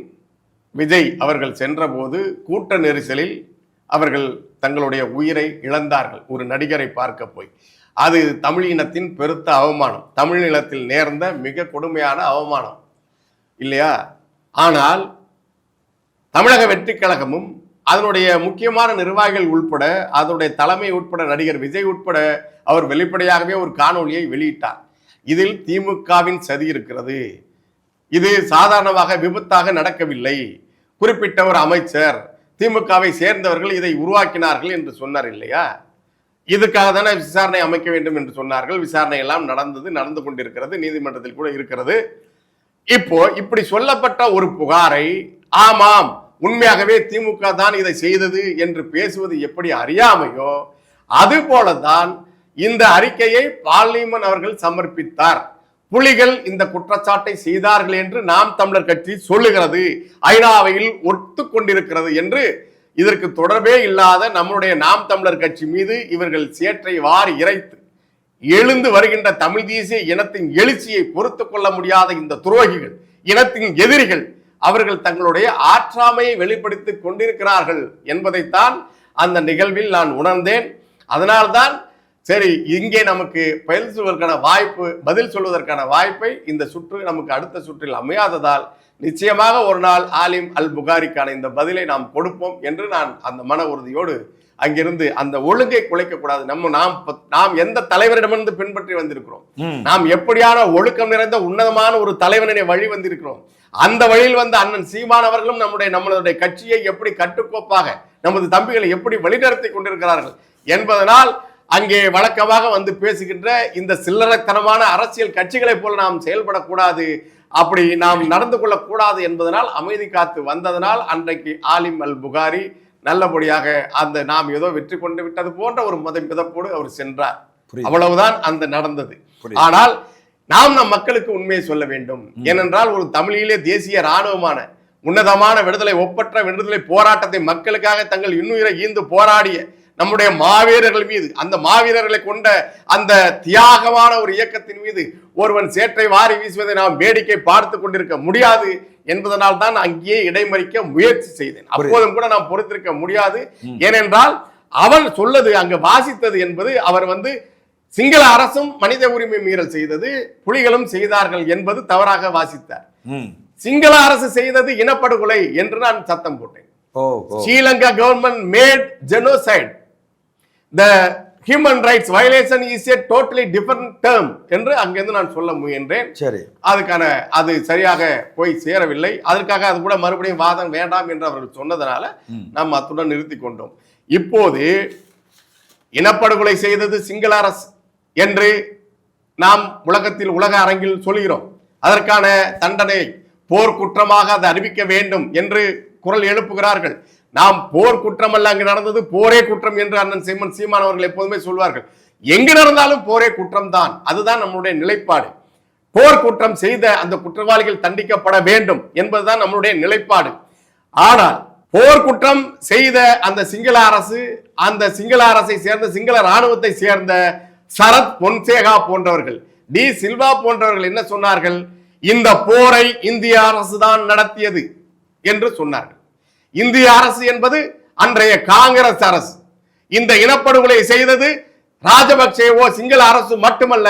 விஜய் அவர்கள் சென்ற போது கூட்ட நெரிசலில் அவர்கள் தங்களுடைய உயிரை இழந்தார்கள், ஒரு நடிகரை பார்க்க போய். அது தமிழ் இனத்தின் பெருத்த அவமானம், தமிழ் நிலத்தில் நேர்ந்த மிக கொடுமையான அவமானம் இல்லையா? ஆனால் தமிழக வெற்றி கழகமும் அதனுடைய முக்கியமான நிர்வாகிகள் உட்பட, அதனுடைய தலைமை உட்பட, நடிகர் விஜய் உட்பட அவர் வெளிப்படையாகவே ஒரு காணொலியை வெளியிட்டார். இதில் திமுகவின் சதி இருக்கிறது, இது சாதாரணமாக விபத்தாக நடக்கவில்லை, குறிப்பிட்ட ஒரு அமைச்சர், திமுகவை சேர்ந்தவர்கள் இதை உருவாக்கினார்கள் என்று சொன்னார் இல்லையா? இதுக்காக தானே விசாரணை அமைக்க வேண்டும் என்று சொன்னார்கள். விசாரணை எல்லாம் நடந்து கொண்டிருக்கிறது, நீதிமன்றத்தில் கூட இருக்கிறது. இப்போ இப்படி சொல்லப்பட்ட ஒரு புகாரை ஆமாம் உண்மையாகவே திமுக தான் இதை செய்தது என்று பேசுவது எப்படி அறியாமையோ, அது போலதான் இந்த அறிக்கையை பார்லிமன் அவர்கள் சமர்ப்பித்தார். புலிகள் இந்த குற்றச்சாட்டை செய்தார்கள் என்று நாம் தமிழர் கட்சி சொல்லுகிறது, ஐநாவையில் ஒத்துக்கொண்டிருக்கிறது என்று. இதற்கு தொடர்பே இல்லாத நம்முடைய நாம் தமிழர் கட்சி மீது இவர்கள் சேற்றை வாரி இறைத்து எழுந்து வருகின்ற தமிழ் தேசிய இனத்தின் எழுச்சியை பொறுத்து கொள்ள முடியாத இந்த துரோகிகள், இனத்தின் எதிரிகள், அவர்கள் தங்களுடைய ஆற்றாமையை வெளிப்படுத்திக் கொண்டிருக்கிறார்கள் என்பதைத்தான் அந்த நிகழ்வில் நான் உணர்ந்தேன். அதனால்தான் சரி, இங்கே நமக்கு பதில் சொல்வதற்கான வாய்ப்பை இந்த சுற்று நமக்கு அடுத்த சுற்றில் அமையாததால் நிச்சயமாக ஒரு நாள் ஆலிம் அல் புகாரிக்கான இந்த பதிலை நாம் கொடுப்போம் என்று நான் அந்த மன உறுதியோடு அங்கிருந்து அந்த ஒழுங்கை குலைக்க கூடாது. நாம் எந்த தலைவரிடமிருந்து பின்பற்றி வந்திருக்கிறோம், நாம் எப்படியான ஒழுக்கம் நிறைந்த உன்னதமான ஒரு தலைவனை வழி வந்திருக்கிறோம், அந்த வழியில் வந்த அண்ணன் சீமான் அவர்களும் நம்மளுடைய கட்சியை எப்படி கட்டுக்கோப்பாக, நமது தம்பிகளை எப்படி வழிநடத்தி கொண்டிருக்கிறார்கள் என்பதனால் அங்கே வழக்கமாக வந்து பேசுகின்ற இந்த சில்லறைத்தனமான அரசியல் கட்சிகளை போல நாம் செயல்படக்கூடாது, அப்படி நாம் நடந்து கொள்ளக்கூடாது என்பதனால் அமைதி காத்து வந்ததனால் அன்றைக்கு ஆலிம் அல் புகாரி நல்லபடியாக அந்த நாம் ஏதோ வெற்றி கொண்டு விட்டது போன்ற ஒரு மிதப்போடு அவர் சென்றார். அவ்வளவுதான் அந்த நடந்தது. ஆனால் நாம் நம் மக்களுக்கு உண்மையை சொல்ல வேண்டும். ஏனென்றால் ஒரு தமிழிலே தேசிய இராணுவமான உன்னதமான ஒப்பற்ற விடுதலை போராட்டத்தை மக்களுக்காக தங்கள் இன்னுயிரை ஈந்து போராடிய நம்முடைய மாவீரர்கள் மீது, அந்த மாவீரர்களை கொண்ட அந்த தியாகமான ஒரு இயக்கத்தின் மீது ஒருவன் சேற்றை வாரி வீசுவதை நாம் வேடிக்கை பார்த்து கொண்டிருக்க முடியாது என்பதனால் தான் அங்கேயே இடைமறிக்க முயற்சி செய்தேன். அப்போதும் கூட நாம் பொறுத்திருக்க முடியாது. ஏனென்றால் அவன் சொல்லது அங்கு வாசித்தது என்பது அவர் சிங்கள அரசும் மனித உரிமை மீறல் செய்தது, புலிகளும் செய்தார்கள் என்பது தவறாக வாசித்தார். சிங்கள அரசு செய்தது இனப்படுகொலை என்று நான் சத்தம் போட்டேன். Sri Lanka government made genocide. The human rights violation is a totally different term என்று அங்கிருந்து நான் சொல்ல முயன்றேன். சரி, அதுக்கான அது சரியாக போய் சேரவில்லை. அதற்காக அது கூட மறுபடியும் வாதம் வேண்டாம் என்று அவர்கள் சொன்னதனால நாம் அத்துடன் நிறுத்தி கொண்டோம். இப்போது இனப்படுகொலை செய்தது சிங்கள அரசு என்று நாம் உலக அரங்கில் சொல்கிறோம். அதற்கான தண்டனை போர் குற்றமாக அதை அறிவிக்க வேண்டும் என்று குரல் எழுப்புகிறார்கள். நாம் போர் குற்றம் அல்ல, அங்கு நடந்தது போரே குற்றம் என்று அண்ணன் சீமான் அவர்கள் எப்போதுமே சொல்வார்கள். எங்கு நடந்தாலும் போரே குற்றம் தான். அதுதான் நம்மளுடைய நிலைப்பாடு. போர் குற்றம் செய்த அந்த குற்றவாளிகள் தண்டிக்கப்பட வேண்டும் என்பதுதான் நம்மளுடைய நிலைப்பாடு. ஆனால் போர் குற்றம் செய்த அந்த சிங்கள அரசு, அந்த சிங்கள அரசை சேர்ந்த சிங்கள ராணுவத்தை சேர்ந்த சரத் பொன்சேகா போன்றவர்கள், டி சில்வா போன்றவர்கள் என்ன சொன்னார்கள்? இந்த போரை இந்திய அரசு தான் நடத்தியது என்று சொன்னார்கள். இந்திய அரசு என்பது அன்றைய காங்கிரஸ் அரசு. இந்த இனப்படுகொலை செய்தது ராஜபக்சேவோ சிங்கள அரசு மட்டுமல்ல,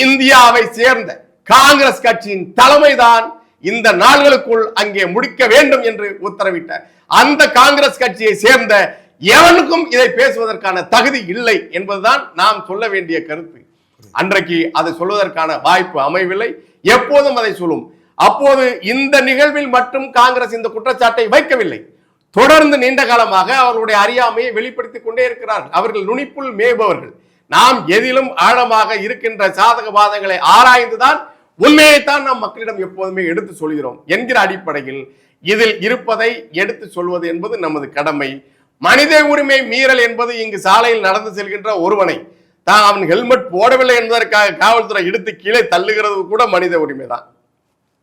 இந்தியாவை சேர்ந்த காங்கிரஸ் கட்சியின் தலைமைதான் இந்த நாள்களுக்குள் அங்கே முடிக்க வேண்டும் என்று உத்தரவிட்டார். அந்த காங்கிரஸ் கட்சியை சேர்ந்த எவனுக்கும் இதை பேசுவதற்கான தகுதி இல்லை என்பதுதான் நாம் சொல்ல வேண்டிய கருத்து. அன்றைக்கு அதை சொல்வதற்கான வாய்ப்பு அமையவில்லை. எப்போதும் அதை சொல்லும். அப்போது இந்த நிகழ்வில் மட்டும் காங்கிரஸ் இந்த குற்றச்சாட்டை வைக்கவில்லை. தொடர்ந்து நீண்ட காலமாக அவர்களுடைய அறியாமையை வெளிப்படுத்திக் கொண்டே இருக்கிறார்கள். அவர்கள் நுனிப்புள் மேய்பவர்கள். நாம் எதிலும் ஆழமாக இருக்கின்ற சாதக பாதங்களை ஆராய்ந்துதான் உண்மையைத்தான் நாம் மக்களிடம் எப்போதுமே எடுத்து சொல்கிறோம் என்கிற அடிப்படையில் இதில் இருப்பதை எடுத்து சொல்வது என்பது நமது கடமை. மனித உரிமை மீறல் என்பது இங்கு சாலையில் நடந்து செல்கின்ற ஒருவனை தான் அவன் ஹெல்மெட் போடவில்லை என்பதற்காக காவல்துறை எடுத்து கீழே தள்ளுகிறது கூட மனித உரிமை தான்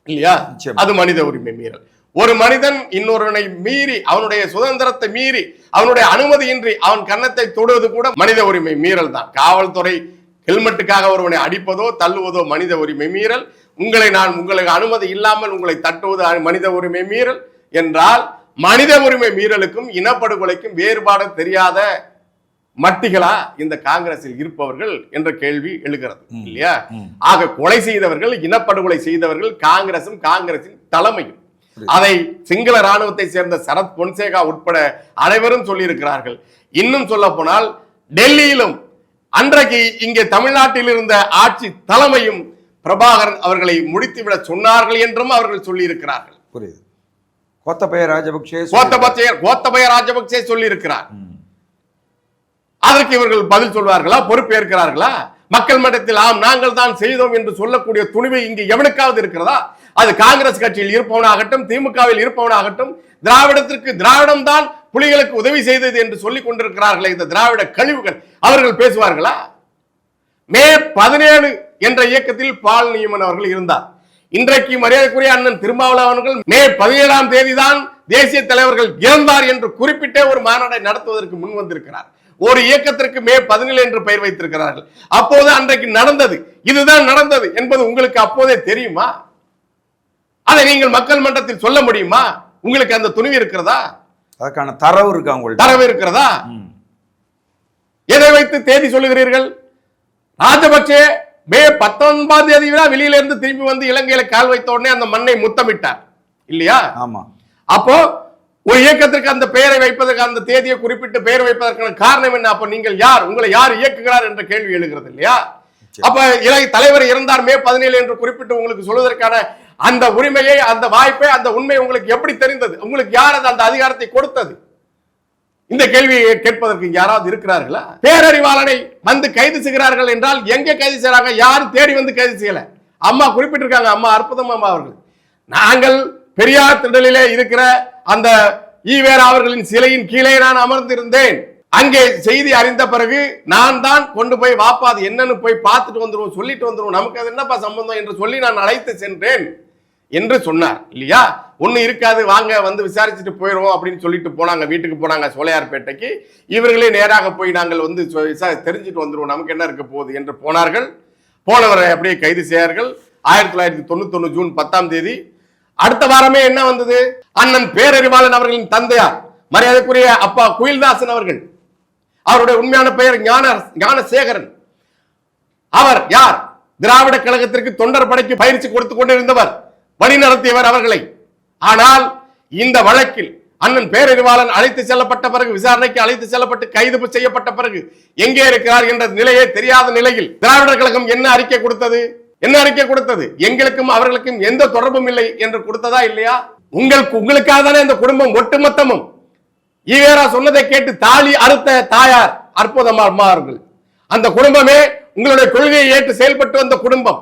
இல்லையா? அது மனித உரிமை மீறல். ஒரு மனிதன் இன்னொருவனை மீறி, அவனுடைய சுதந்திரத்தை மீறி, அவனுடைய அனுமதியின்றி அவன் கன்னத்தை தொடுவது கூட மனித உரிமை மீறல் தான். காவல்துறை ஹெல்மெட்டுக்காக ஒருவனை அடிப்பதோ தள்ளுவதோ மனித உரிமை மீறல். உங்களுக்கு அனுமதி இல்லாமல் உங்களை தட்டுவது மனித உரிமை மீறல் என்றால், மனித உரிமை மீறலுக்கும் இனப்படுகொலைக்கும் வேறுபாடு தெரியாத மட்டிகளா இந்த காங்கிரஸில் இருப்பவர்கள் என்ற கேள்வி எழுகிறது இல்லையா? ஆக கொலை செய்தவர்கள், இனப்படுகொலை செய்தவர்கள் காங்கிரசும் காங்கிரசின் தலைமையும். அதை சிங்கள ராணுவத்தை சேர்ந்த சரத் பொன்சேகா உட்பட அனைவரும் சொல்லி இருக்கிறார்கள். இன்னும் சொல்ல போனால் டெல்லியிலும் அன்றைக்கு இங்கே தமிழ்நாட்டில் இருந்த ஆட்சி தலைமையும் பிரபாகரன் அவர்களை முடித்துவிட சொன்னார்கள் என்றும் அவர்கள் சொல்லி இருக்கிறார்கள். புரியுது. கோத்தபய ராஜபக்சே சொல்லி இருக்கிறார். அதற்கு இவர்கள் பதில் சொல்வார்களா? பொறுப்பேற்கிறார்களா? மக்கள் மன்றத்தில் ஆம் நாங்கள் தான் செய்தோம் என்று சொல்லக்கூடிய துணிவை இங்கு எவனுக்காவது இருக்கிறதா? அது காங்கிரஸ் கட்சியில் இருப்பவனாகட்டும், திமுகவில் இருப்பவனாகட்டும், திராவிடம் தான் புலிகளுக்கு உதவி செய்தது என்று சொல்லிக் கொண்டிருக்கிறார்களே இந்த திராவிட கழிவுகள், அவர்கள் பேசுவார்களா? மே 17 என்ற இயக்கத்தில் பால் நியமன் அவர்கள் இருந்தார். இன்றைக்கு மரியாதைக்குரிய அண்ணன் திருமாவளவன் அவர்கள் மே 17ஆம் தேதி தான் தேசிய தலைவர்கள் இறந்தார் என்று குறிப்பிட்டே ஒரு மாநாட்டை நடத்துவதற்கு முன் வந்திருக்கிறார். ஒரு இயக்கத்திற்கு மே 17 என்று பெயர் வைத்திருக்கிறார்கள். அப்போது அன்றைக்கு நடந்தது, இதுதான் நடந்தது என்பது உங்களுக்கு அப்போதே தெரியுமா? அதை நீங்கள் மக்கள் மன்றத்தில் சொல்ல முடியுமா? உங்களுக்கு அந்த துணிவு இருக்கிறதா? அதற்கான தரவு இருக்கா? உங்களுக்கு தரவு இருக்கிறதா? எதை வைத்து தேதி சொல்லுகிறீர்கள்? ராஜபக்சே மே 19ஆம் தேதி வெளியில இருந்து திரும்பி வந்து இலங்கையில கால் வைத்த உடனே அந்த மண்ணை முத்தமிட்டார் இல்லையா? ஆமா. அப்போ ஒரு இயக்கத்திற்கு அந்த பெயரை வைப்பதற்கு, அந்த தேதியை குறிப்பிட்டு பெயர் வைப்பதற்கான காரணம் என்ன? அப்ப நீங்கள் யார்? உங்களை யார் இயக்குகிறார் என்ற கேள்வி எழுகிறது இல்லையா? அப்ப இலங்கை தலைவர் இருந்தார் மே 17 என்று குறிப்பிட்டு உங்களுக்கு சொல்வதற்கான அந்த உரிமையை, அந்த வாய்ப்பை, அந்த உண்மை உங்களுக்கு எப்படி தெரிந்தது? உங்களுக்கு யார் அந்த அதிகாரத்தை கொடுத்தது? இந்த கேள்வியை கேட்பதற்கு யாராவது இருக்கிறார்களா? பேரறிவாளனை வந்து கைது செய்கிறார்கள் என்றால் எங்க கைது செய்யறாங்க? யாரும் தேடி வந்து கைது செய்யல. அம்மா குறிப்பிட்டிருக்காங்க, அம்மா அற்புதம் அம்மா அவர்கள். நாங்கள் பெரியார் திடலிலே இருக்கிற அந்த ஈவேரா அவர்களின் சிலையின் கீழே நான் அமர்ந்திருந்தேன். அங்கே செய்தி அறிந்த பிறகு நான் தான் கொண்டு போய் வாப்பாது என்னன்னு போய் பார்த்துட்டு வந்துருவோம், சொல்லிட்டு வந்துருவோம், நமக்கு அது என்னப்பா சம்பந்தம் என்று சொல்லி நான் அழைத்து சென்றேன் என்று சொன்னார் இல்லையா? ஒண்ணு இருக்காது, வாங்க வந்து விசாரிச்சுட்டு போயிடுவோம் அப்படின்னு சொல்லிட்டு போனாங்க. வீட்டுக்கு போனாங்க சோலையார்பேட்டைக்கு. இவர்களே நேராக போய் நாங்கள் வந்து தெரிஞ்சுட்டு வந்துருவோம், நமக்கு என்ன இருக்க போகுது என்று போனார்கள். போனவரை அப்படியே கைது செய்தார்கள். 1991 ஜூன் 10ஆம் தேதி. அடுத்த வாரமே என்ன வந்தது? அண்ணன் பேரறிவாளன் அவர்களின் தந்தையார் மரியாதைக்குரிய அப்பா குயில்தாசன் அவர்கள், அவருடைய உண்மையான பெயர் ஞானசேகரன். அவர் யார்? திராவிட கழகத்திற்கு தொண்டர் படைக்கு பயிற்சி கொடுத்து கொண்டிருந்தவர், வழி நடத்தியவர் அவர்களை. ஆனால் இந்த வழக்கில் அண்ணன் பேரறிவாளன் அழைத்து செல்லப்பட்ட பிறகு, விசாரணைக்கு அழைத்து செல்லப்பட்டு கைது செய்யப்பட்ட பிறகு எங்கே இருக்கிறார் என்ற நிலையே தெரியாத நிலையில் திராவிடர் கழகம் என்ன அறிக்கை கொடுத்தது? என்ன அறிக்கை கொடுத்தது? எங்களுக்கும் அவர்களுக்கும் எந்த தொடர்பும் இல்லை என்று கொடுத்ததா இல்லையா? உங்களுக்காக தானே இந்த குடும்பம் ஒட்டுமொத்தமும். ஈவேரா சொன்னதை கேட்டு தாலி அறுத்த தாயார் அற்புதமார்கள். அந்த குடும்பமே உங்களுடைய கொள்கையை ஏற்று செயல்பட்டு வந்த குடும்பம்.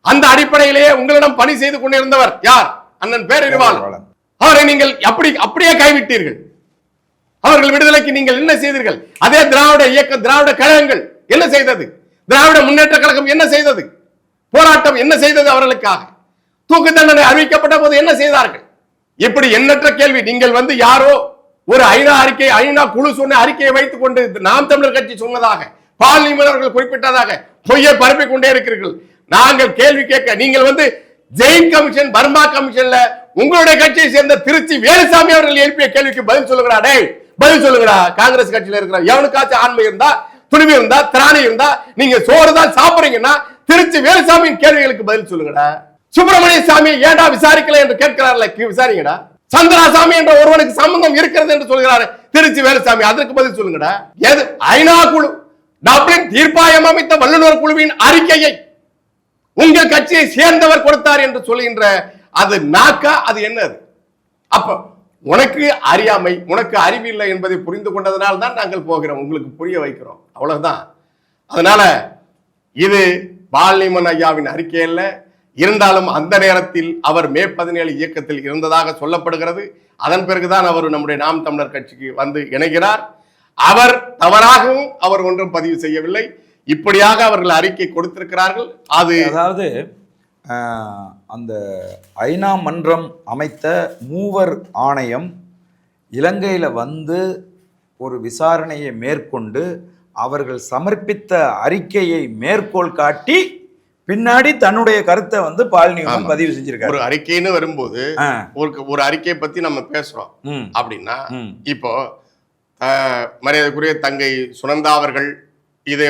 அந்த அடிப்படையிலேயே உங்களிடம் பணி செய்து கொண்டிருந்தவர் யார்? அண்ணன் பேரறிவாளன். அவரை நீங்கள் அப்படியே கைவிட்டீர்கள். அவர்கள் விடுதலைக்கு நீங்கள் என்ன செய்தீர்கள்? அதே திராவிட இயக்கம், திராவிட கழகங்கள் என்ன செய்தது? திராவிட முன்னேற்ற கழகம் என்ன செய்தது? போராட்டம் என்ன செய்தது? அவர்களுக்காக தூக்கு தண்டனை அறிவிக்கப்பட்ட போது என்ன செய்தார்கள்? இப்படி எண்ணற்ற கேள்வி. நீங்கள் யாரோ ஒரு ஐநா குழு சொன்ன அறிக்கையை வைத்துக் கொண்டு நாம் தமிழர் கட்சி சொன்னதாக, பால் நிபுணர்கள் குறிப்பிட்டதாக பொய்யை பரப்பிக் கொண்டே இருக்கிறீர்கள். நாங்கள் கேள்வி கேட்க, நீங்கள் ஜெயின் கமிஷன், பர்மா கமிஷன்ல உங்களுடைய கட்சியை சேர்ந்த திருச்சி வேலுசாமி அவர்கள் எழுப்பிய கேள்விக்கு பதில் சொல்லுங்கடா. டேய், பதில் சொல்லுங்கடா. காங்கிரஸ் கட்சியில இருக்கிற எவனுக்காச்சும் ஆண்மை இருந்தா, துணிவு இருந்தா, திராணி இருந்தா, நீங்க சோறு தான் சாப்பிடுறீங்கன்னா திருச்சி வேலுசாமியின் கேள்விகளுக்கு பதில் சொல்லுங்கடா. சுப்பிரமணிய சாமி ஏண்டா விசாரிக்கல என்று கேட்கிறார்ல, விசாரிங்கடா. சந்திராசாமி என்ற ஒருவனுக்கு சம்பந்தம் இருக்கிறது என்று சொல்கிறாரு திருச்சி வேலுசாமி, அதற்கு பதில் சொல்லுங்கடா. எது ஐநா குழு, டப்ளின் தீர்ப்பாயம் அமைத்த வல்லுநர் குழுவின் அறிக்கையை உங்கள் கட்சியை சேர்ந்தவர் கொடுத்தார் என்று சொல்கின்ற அது நாக்கா? அது என்னது? அப்ப உனக்கு அறியாமை, உனக்கு அறிவில்லை என்பதை புரிந்து கொண்டதனால் தான் நாங்கள் போகிறோம், உங்களுக்கு புரிய வைக்கிறோம், அவ்வளவுதான். அதனால இது பால்நிமன் ஐயாவின் அறிக்கை அல்ல. இருந்தாலும் அந்த நேரத்தில் அவர் மே 17 இயக்கத்தில் இருந்ததாக சொல்லப்படுகிறது. அதன் பிறகுதான் அவர் நம்முடைய நாம் தமிழர் கட்சிக்கு இணைகிறார். அவர் தவறாகவும் அவர் ஒன்றும் பதிவு செய்யவில்லை. இப்படியாக அவர்கள் அறிக்கை கொடுத்திருக்கிறார்கள். அதாவது அந்த ஐநா மன்றம் அமைத்த மூவர் ஆணையம் இலங்கையில் ஒரு விசாரணையை மேற்கொண்டு அவர்கள் சமர்ப்பித்த அறிக்கையை மேற்கோள் காட்டி பின்னாடி தன்னுடைய கருத்தை பால்நியூமன் பதிவு செஞ்சிருக்காரு. ஒரு அறிக்கைன்னு வரும்போது ஒரு அறிக்கையை பத்தி நம்ம பேசுறோம் அப்படின்னா, இப்போ மரியாதைக்குரிய தங்கை சுனந்தா அவர்கள் இதை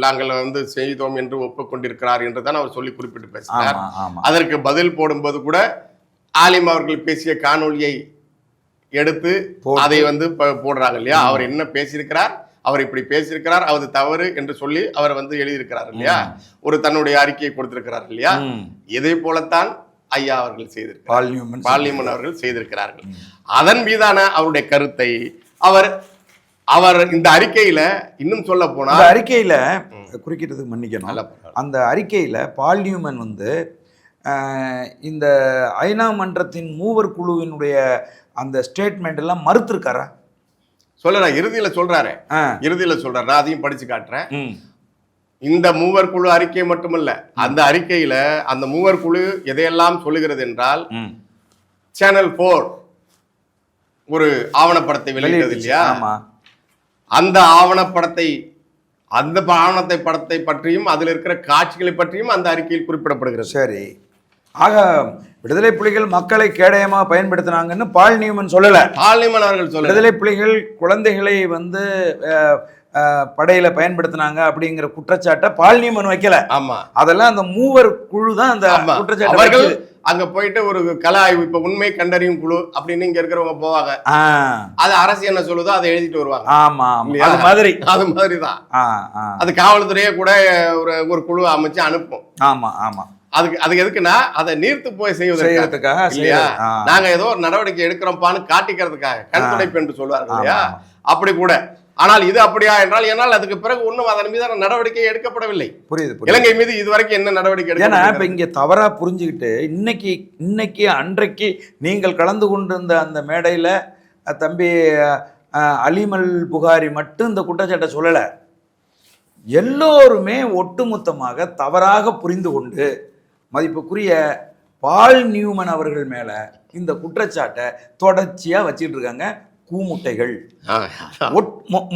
நாங்கள் செய்தோம் என்று ஒப்புக்கொண்டிருக்கிறார் என்று தான் அவர் சொல்லி குறிப்பிட்டு பேசினார். அதற்கு பதில் போடும்போது கூட ஆலிம் அவர்கள் பேசிய காணொலியை எடுத்து அதை போடுறாங்க இல்லையா? அவர் என்ன பேசியிருக்கிறார், அவர் இப்படி பேசியிருக்கிறார், அது தவறு என்று சொல்லி அவர் எழுதியிருக்கிறார் இல்லையா? ஒரு தன்னுடைய அறிக்கையை கொடுத்திருக்கிறார் இல்லையா? இதே போலத்தான் ஐயா அவர்கள் செய்திருக்கிறார், பால்நிமன் அவர்கள் செய்திருக்கிறார்கள். அதன் மீதான அவருடைய கருத்தை அவர் இந்த அறிக்கையில இன்னும் சொல்ல போனா, அறிக்கையில குறிக்கிறதுக்கு மன்னிக்கணும், அந்த அறிக்கையில பால்நியூமன் இந்த ஐநா மன்றத்தின் மூவர் குழுவினுடைய அந்த ஸ்டேட்மெண்ட் எல்லாம் மறுத்திருக்காரா? சொல்ல இறுதியில சொல்றாரு, நான் அதையும் படிச்சு காட்டுறேன். இந்த மூவர் குழு அறிக்கை மட்டுமல்ல, அந்த அறிக்கையில அந்த மூவர் குழு எதையெல்லாம் சொல்லுகிறது என்றால், சேனல் 4 ஒரு ஆவணப்படத்தை வெளியிட்டது இல்லையா? அந்த ஆவணப்படத்தை படத்தை பற்றியும் அதில் இருக்கிற காட்சிகளை பற்றியும் அந்த அறிக்கையில் குறிப்பிடப்படுகிறது. சரி, ஆக விடுதலை புலிகள் மக்களை கேடயமா பயன்படுத்தினாங்கன்னு பால்நியூமன் சொல்லல. பால்நியூமன் அவர்கள் சொல்ல, விடுதலை புலிகள் குழந்தைகளை படையில பயன்படுத்தினாங்க அப்படிங்கிற குற்றச்சாட்டை பால்நியூமன் வைக்கல. ஆமா, அதெல்லாம் அந்த மூவர் குழு தான் அந்த குற்றச்சாட்டு. அவர்கள் அங்க போயிட்டு ஒரு கல ஆய்வு, இப்ப உண்மை கண்டறியும் குழு அப்படின்னு இங்க இருக்கிறவங்க போவாங்க. அது அரசு என்ன சொல்லுதோ அதை எழுதிட்டு வருவாங்க. ஆமா, அது மாதிரிதான். அது காவல்துறையே கூட ஒரு குழு அமைச்சு அனுப்பும். ஆமா ஆமா, அதுக்கு எதுக்குன்னா அதை நீர்த்து போய் செய்வதற்காக இல்லையா? நாங்க ஏதோ ஒரு நடவடிக்கை எடுக்கிறோம்பான்னு காட்டிக்கிறதுக்காக, கண்துடைப்பு என்று சொல்வார்கள் இல்லையா? அப்படி கூட. ஆனால் இது அப்படியா என்றால், ஏனால் அதுக்கு பிறகு ஒன்றும் அதன் மீதான நடவடிக்கை எடுக்கப்படவில்லை. புரியுது. இலங்கை மீது இதுவரைக்கும் என்ன நடவடிக்கை? ஏன்னா இப்ப இங்க தவறா புரிஞ்சுக்கிட்டு இன்னைக்கு அன்றைக்கு நீங்கள் கலந்து கொண்டிருந்த அந்த மேடையில தம்பி அலீம் அல் புகாரி மட்டும் இந்த குற்றச்சாட்டை சொல்லல. எல்லோருமே ஒட்டுமொத்தமாக தவறாக புரிந்து கொண்டு மதிப்புக்குரிய பால்நியூமன் அவர்கள் மேல இந்த குற்றச்சாட்டை தொடர்ச்சியா வச்சிட்டு இருக்காங்க. கூமுட்டைகள்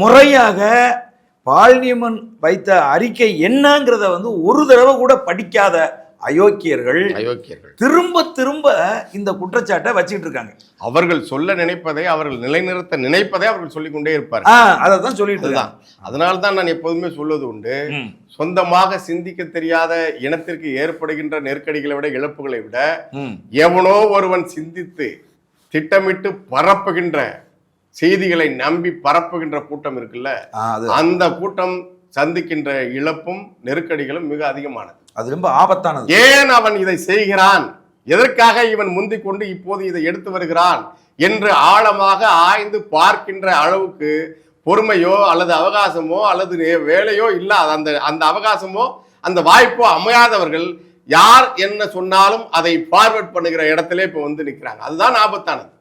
முறையாக பால்நியூமன் வைத்த அறிக்கை என்னங்கிறத ஒரு தடவை கூட படிக்காத அயோக்கியர்கள் திரும்ப திரும்ப இந்த குற்றச்சாட்டை வச்சுட்டு இருக்காங்க. அவர்கள் சொல்ல நினைப்பதை, அவர்கள் நிலைநிறுத்த நினைப்பதை அவர்கள் சொல்லிக் கொண்டே இருப்பார். அதான் சொல்லிட்டு இருக்காங்க. அதனால்தான் நான் எப்போதுமே சொல்வது உண்டு, சொந்தமாக சிந்திக்க தெரியாத இனத்திற்கு ஏற்படுகின்ற நெருக்கடிகளை விட, இழப்புகளை விட, எவனோ ஒருவன் சிந்தித்து திட்டமிட்டு பரப்புகின்ற செய்திகளை நம்பி பரப்புகின்ற கூட்டம் இருக்குல்ல, அந்த கூட்டம் சந்திக்கின்ற இழப்பும் நெருக்கடிகளும் மிக அதிகமானது. அது ரொம்ப ஆபத்தானது. ஏன் அவன் இதை செய்கிறான், எதற்காக இவன் முந்திக் கொண்டு இப்போது இதை எடுத்து வருகிறான் என்று ஆழமாக ஆய்ந்து பார்க்கின்ற அளவுக்கு பொறுமையோ அல்லது அவகாசமோ அல்லது வேலையோ இல்லாத அந்த அவகாசமோ அந்த வாய்ப்போ அமையாதவர்கள் யார் என்ன சொன்னாலும் அதை ஃபார்வர்ட் பண்ணுகிற இடத்துல இப்ப வந்து நிற்கிறாங்க. அதுதான் ஆபத்தானது.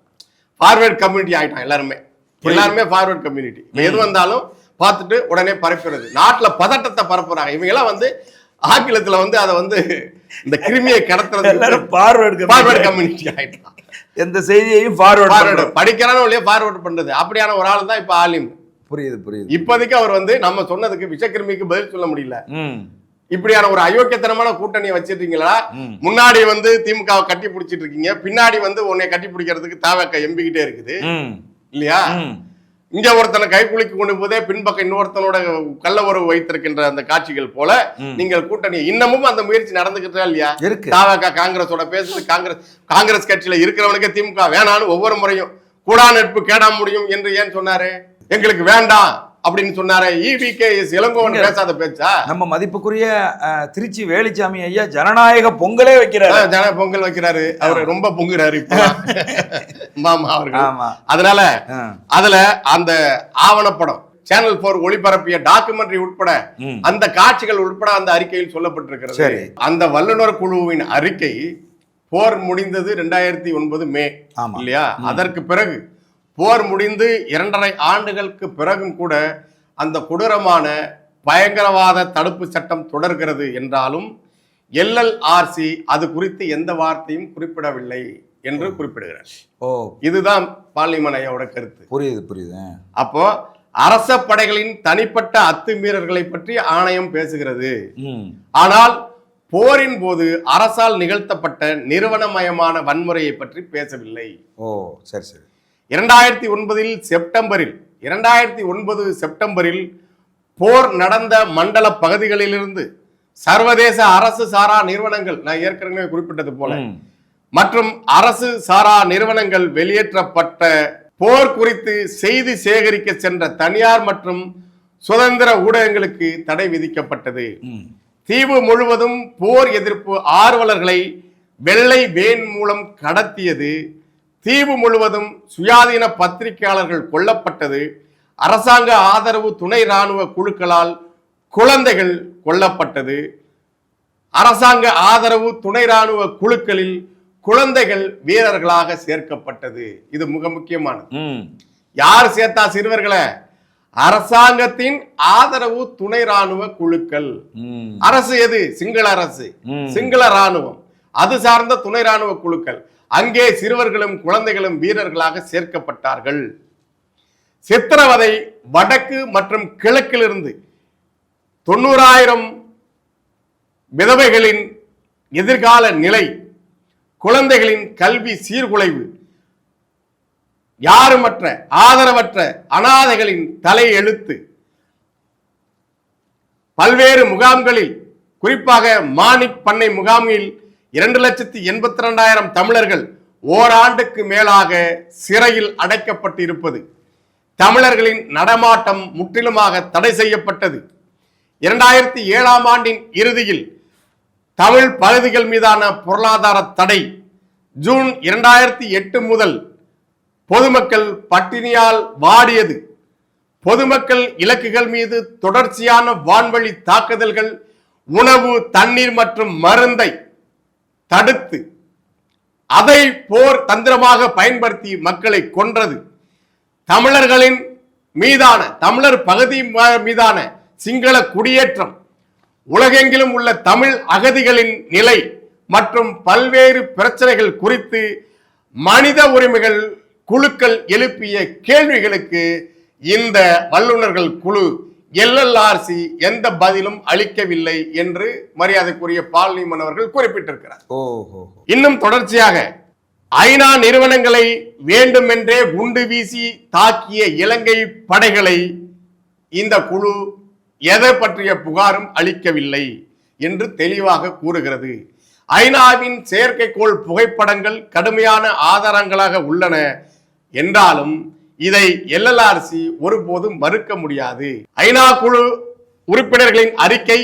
ஃபார்வர்ட் கம்யூனிட்டி ஆயிட்டான் எல்லாருமே ஃபார்வர்ட் கம்யூனிட்டி. எது வந்தாலும் பார்த்துட்டு உடனே பரப்புறது, நாட்டுல பதட்டத்தை பரப்புறாங்க. இவங்க எல்லாம் வந்து ஆங்கிலத்துல வந்து அதை வந்து இந்த கிருமியை கடத்துறது ஃபார்வர்ட் கம்யூனிட்டி ஆயிட்டான். எந்த செய்தியையும் ஃபார்வர்ட் படிக்கிறானோ இல்லையா ஃபார்வர்ட் பண்றது. அப்படியான ஒரு ஆள் தான் இப்ப ஆலிம். புரியுது. இப்போதைக்கு அவர் வந்து நம்ம சொன்னதுக்கு விஷக்கிருமிக்கு பதில் சொல்ல முடியல. இப்படியான ஒரு அயோக்கியத்தனமான கூட்டணியை வச்சிருக்கீங்களா? முன்னாடி வந்து திமுக கட்டி பிடிச்சிட்டு இருக்கீங்க, பின்னாடி வந்து உன்னை கட்டி பிடிக்கிறதுக்கு தாவக்க எம்பிக்கிட்டே இருக்குது இல்லையா? இங்க ஒருத்தனை கைக்குலிக்கு கொண்டு போதே பின்பக்கம் இன்னொருத்தனோட கள்ள உறவு வைத்திருக்கின்ற அந்த காட்சிகள் போல நீங்கள் கூட்டணி இன்னமும் அந்த முயற்சி நடந்துகிட்டா இல்லையா? தாவக காங்கிரஸோட பேசுது. காங்கிரஸ் கட்சியில இருக்கிறவனுக்கு திமுக வேணான்னு ஒவ்வொரு முறையும் கூடா நட்பு கேடா முடியும் என்று ஏன் சொன்னாரு? எங்களுக்கு வேண்டாம் அப்படின்னு சொன்னாரு. EVKS இளங்கோவன் பேசாத பேச்சா? நம்ம மதிப்புக்குரிய திருச்சி வேலுச்சாமி ஐயா ஜனநாயக பொங்கலே வைக்கிறாரு. பொங்கல் வைக்கிறாரு. அவரு ரொம்ப பொங்குறாரு இப்ப மாமா அவர்கள். அதனால அதுல அந்த ஆவணப்படம் சேனல் 4 ஒளிபரப்பிய டாக்குமெண்ட்ரி உட்பட அந்த காட்சிகள் உட்பட அந்த அறிக்கையில் சொல்லப்பட்டிருக்கிறது. அந்த வல்லுநர் குழுவின் அறிக்கை போர் முடிந்தது 2009 மே இல்லையா? அதற்கு பிறகு போர் முடிந்து 2.5 ஆண்டுகளுக்கு பிறகும் கூட அந்த கொடூரமான பயங்கரவாத தடுப்பு சட்டம் தொடர்கிறது என்றாலும் LLRC அது குறித்து எந்த வார்த்தையும் குறிப்பிடவில்லை என்று குறிப்பிடுகிறார். இதுதான் பார்லிமென்ட் ஐயாவோட கருத்து. புரியுது. அப்போ அரச படைகளின் தனிப்பட்ட அத்துமீறல்களை பற்றி ஆணையம் பேசுகிறது. ஆனால் போரின் போது அரசால் நிகழ்த்தப்பட்ட நிறுவனமயமான வன்முறையை பற்றி பேசவில்லை. 2009 செப்டம்பரில் போர் நடந்த மண்டல பகுதிகளிலிருந்து சர்வதேச அரசு சாரா நிறுவனங்கள், நான் ஏற்கனவே குறிப்பிட்டது போல, மற்றும் அரசு சாரா நிறுவனங்கள் வெளியேற்றப்பட்ட போர் குறித்து செய்தி சேகரிக்க சென்ற தனியார் மற்றும் சுதந்திர ஊடகங்களுக்கு தடை விதிக்கப்பட்டது. தீவு முழுவதும் போர் எதிர்ப்பு ஆர்வலர்களை வெள்ளை வேன் மூலம் கடத்தியது. தீவு முழுவதும் சுயாதீன பத்திரிகையாளர்கள் கொல்லப்பட்டது. அரசாங்க ஆதரவு துணை ராணுவ குழுக்களால் குழந்தைகள் கொல்லப்பட்டது. அரசாங்க ஆதரவு துணை ராணுவ குழுக்களில் குழந்தைகள் வீரர்களாக சேர்க்கப்பட்டது. இது மிக முக்கியமானது. யார் சேர்த்தா சிறுவர்களை? அரசாங்கத்தின் ஆதரவு துணை ராணுவ குழுக்கள். அரசு எது? சிங்கள அரசு, சிங்கள ராணுவம், அது சார்ந்த துணை ராணுவ குழுக்கள். அங்கே சிறுவர்களும் குழந்தைகளும் வீரர்களாக சேர்க்கப்பட்டார்கள். சித்திரவதை வடக்கு மற்றும் கிழக்கிலிருந்து 90,000 விதவைகளின் எதிர்கால நிலை, குழந்தைகளின் கல்வி சீர்குலைவு, யாருமற்ற ஆதரவற்ற அனாதைகளின் தலை எழுத்து, பல்வேறு முகாம்களில் குறிப்பாக மாணிக் பண்ணை முகாமில் 2,82,000 தமிழர்கள் ஓராண்டுக்கு மேலாக சிறையில் அடைக்கப்பட்டிருப்பது, தமிழர்களின் நடமாட்டம் முற்றிலுமாக தடை செய்யப்பட்டது. 2007ஆம் ஆண்டின் இறுதியில் தமிழ் பகுதிகள் மீதான பொருளாதார தடை, ஜூன் 2008 முதல் பொதுமக்கள் பட்டினியால் வாடியது, பொதுமக்கள் இலக்குகள் மீது தொடர்ச்சியான வான்வழி தாக்குதல்கள், உணவு, தண்ணீர் மற்றும் மருந்தை தடுத்து அதை போர் தந்திரமாக பயன்படுத்தி மக்களை கொன்றது, தமிழர்களின் மீதான, தமிழர் பகுதி மீதான சிங்கள குடியேற்றம், உலகெங்கிலும் உள்ள தமிழ் அகதிகளின் நிலை மற்றும் பல்வேறு பிரச்சனைகள் குறித்து மனித உரிமைகள் குழுக்கள் எழுப்பிய கேள்விகளுக்கு இந்த வல்லுநர்கள் குழு LLRC எந்த பதிலும் அளிக்கவில்லை என்று மரியாதைக்குரிய பார்லிமென்ட் அவர்கள் குறிப்பிட்டிருக்கிறார். இன்னும் தொடர்ச்சியாக ஐநா நிறுவனங்களை வேண்டுமென்றே குண்டு வீசி தாக்கிய இலங்கை படைகளை இந்த குழு எதை பற்றிய புகாரும் அளிக்கவில்லை என்று தெளிவாக கூறுகிறது. ஐநாவின் செயற்கைக்கோள் புகைப்படங்கள் கடுமையான ஆதாரங்களாக உள்ளன என்றாலும் இதை எல்எல்ஆர்சி ஒருபோதும் மறுக்க முடியாது. ஐநா குழு உறுப்பினர்களின் அறிக்கை,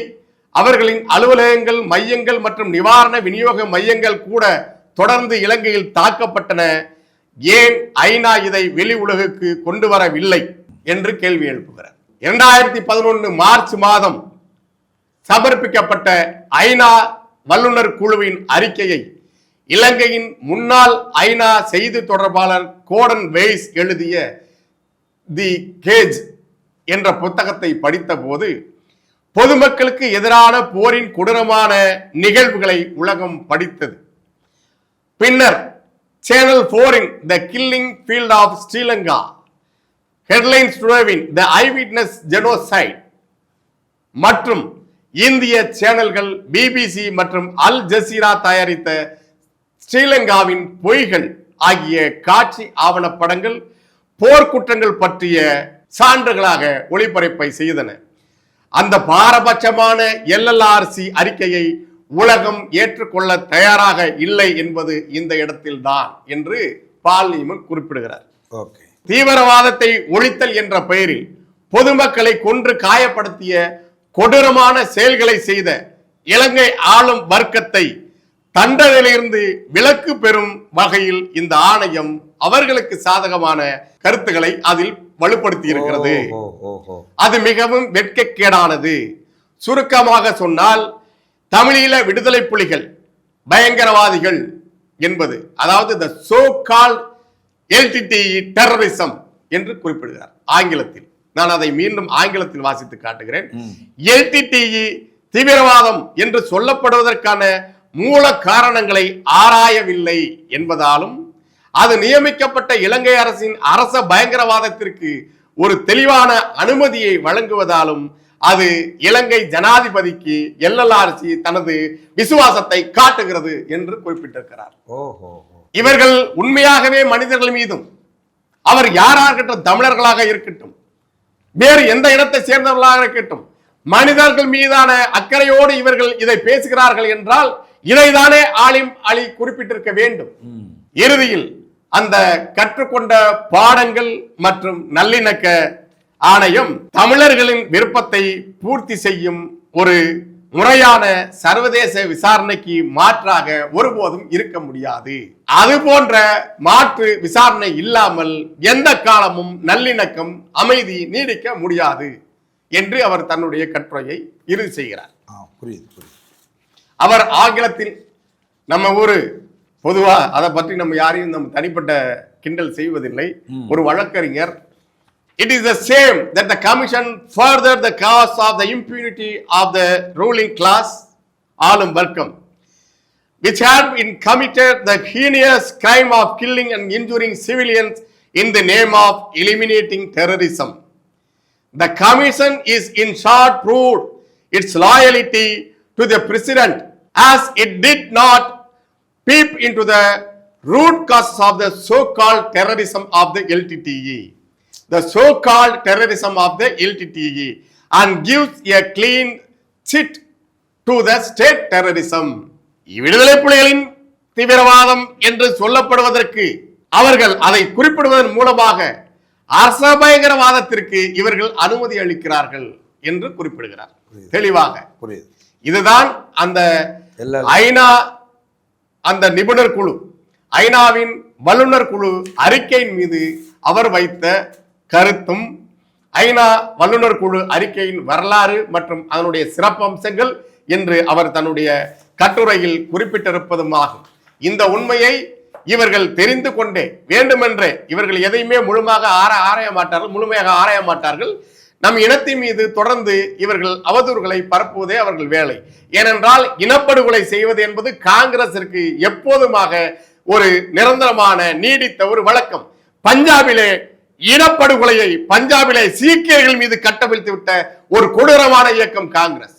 அவர்களின் அலுவலகங்கள், மையங்கள் மற்றும் நிவாரண விநியோக மையங்கள் கூட தொடர்ந்து இலங்கையில் தாக்கப்பட்டன. ஏன் ஐநா இதை வெளி உலகுக்கு கொண்டு வரவில்லை என்று கேள்வி எழுப்புகிறார். 2011 மார்ச் மாதம் சமர்ப்பிக்கப்பட்ட ஐநா வல்லுநர் குழுவின் அறிக்கையை இலங்கையின் முன்னாள் ஐநா செய்தி தொடர்பாளர் கோடன் வெய்ஸ் எழுதிய தி கேஜ் என்ற புத்தகத்தை படித்த போது பொதுமக்களுக்கு எதிரான போரின் கொடூரமான நிகழ்வுகளை உலகம் படித்தது. பின்னர் channel 4 the killing field of Sri Lanka, headlines டுடேவின் த ஐவிட்னஸ் ஜெனோசைட் மற்றும் இந்திய சேனல்கள் பிபிசி மற்றும் அல் ஜசீரா தயாரித்த ஸ்ரீலங்காவின் பொய்கள் ஆகிய காட்சி ஆவணப்படங்கள் போர்க்குற்றங்கள் பற்றிய சான்றுகளாக ஒளிபரப்பை செய்தன. அந்த பாரபட்சமான எல்எல்ஆர்சி அறிக்கையை உலகம் ஏற்றுக்கொள்ள தயாராக இல்லை என்பது இந்த இடத்தில்தான் என்று பால் நீமன் குறிப்பிடுகிறார். தீவிரவாதத்தை ஒழித்தல் என்ற பெயரில் பொதுமக்களை கொன்று காயப்படுத்திய கொடூரமான செயல்களை செய்த இலங்கை ஆளும் வர்க்கத்தை தண்டனையிலிருந்து விலக்கு பெறும் வகையில் இந்த ஆணையம் அவர்களுக்கு சாதகமான கருத்துக்களை அதில் வலுப்படுத்தி இருக்கிறது. அது மிகவும் வெட்கக்கேடானது. சுருக்கமாக சொன்னால் தமிழீழ விடுதலை புலிகள் பயங்கரவாதிகள் என்பது, அதாவது த சோ கால்ட் எல்டிடிஇ டெரரிசம் என்று குறிப்பிடுகிறார் ஆங்கிலத்தில். நான் அதை மீண்டும் ஆங்கிலத்தில் வாசித்து காட்டுகிறேன். எல்டிடிஇ தீவிரவாதம் என்று சொல்லப்படுவதற்கான மூல காரணங்களை ஆராயவில்லை என்பதாலும் அது நியமிக்கப்பட்ட இலங்கை அரசின் அரச பயங்கரவாதத்திற்கு ஒரு தெளிவான அனுமதியை வழங்குவதாலும் அது இலங்கை ஜனாதிபதிக்கு எல்எல்ஆர்சி தனது விசுவாசத்தை காட்டுகிறது என்று குறிப்பிட்டிருக்கிறார். இவர்கள் உண்மையாகவே மனிதர்கள் மீதும், அவர் யாராக இருக்கட்டும், தமிழர்களாக இருக்கட்டும், வேறு எந்த இனத்தை சேர்ந்தவர்களாக இருக்கட்டும், மனிதர்கள் மீதான அக்கறையோடு இவர்கள் இதை பேசுகிறார்கள் என்றால் இதைதானே ஆலிம் அலி குறிப்பிட்டிருக்க வேண்டும். இறுதியில் அந்த கற்றுக்கொண்ட பாடங்கள் மற்றும் நல்லிணக்க ஆணையம் தமிழர்களின் விருப்பத்தை பூர்த்தி செய்யும் ஒரு முறையான சர்வதேச விசாரணைக்கு மாற்றாக ஒருபோதும் இருக்க முடியாது. அது போன்ற மாற்று விசாரணை இல்லாமல் எந்த காலமும் நல்லிணக்கம், அமைதி நீடிக்க முடியாது என்று அவர் தன்னுடைய கட்டுரையை இறுதி செய்கிறார். அவர் ஆங்கிலத்தில், நம்ம ஊரு பொதுவா அதை பற்றி நம்ம யாரையும் நம்ம தனிப்பட்ட கிண்டல் செய்வதில்லை, ஒரு வழக்கறிஞர், it is the same that the commission further the cause of the impunity of the ruling class, ஆளும் வர்க்கம், which had been committed the heinous crime of killing and injuring civilians in the name of eliminating terrorism. The commission is in short proved its loyalty to the president as it did not peep into the root causes of the so-called terrorism of the LTTE. The so-called terrorism of the LTTE and gives a clean chit to the state terrorism. விடுதலை புலிகளின் தீவிரவாதம் என்று சொல்லப்படுவதற்கு அவர்கள் அதை குறிப்பிடுவதன் மூலமாக அரச பயங்கரவாதத்திற்கு இவர்கள் அனுமதி அளிக்கிறார்கள் என்று குறிப்பிடுகிறார். தெளிவாக இதுதான் அந்த ஐநா அந்த நிபுணர் குழு, ஐநாவின் வல்லுநர் குழு அறிக்கையின் மீது அவர் வைத்த கருத்தும், ஐநா வல்லுநர் குழு அறிக்கையின் வரலாறு மற்றும் அதனுடைய சிறப்பம்சங்கள் என்று அவர் தன்னுடைய கட்டுரையில் குறிப்பிட்டிருப்பதுமாகும். இந்த உண்மையை இவர்கள் தெரிந்து கொண்டே வேண்டுமென்றே இவர்கள் எதையுமே முழுமையாக ஆராய மாட்டார்கள். நம் இனத்தின் மீது தொடர்ந்து இவர்கள் அவதூறுகளை பரப்புவதே அவர்கள் வேலை. ஏனென்றால் இனப்படுகொலை செய்வது என்பது காங்கிரசிற்கு எப்போதுமாக ஒரு நிரந்தரமான நீடித்த ஒரு வழக்கம். பஞ்சாபிலே இனப்படுகொலையை பஞ்சாபிலே சீக்கியர்கள் மீது கட்டவிழ்த்து விட்ட ஒரு கொடூரமான இயக்கம் காங்கிரஸ்.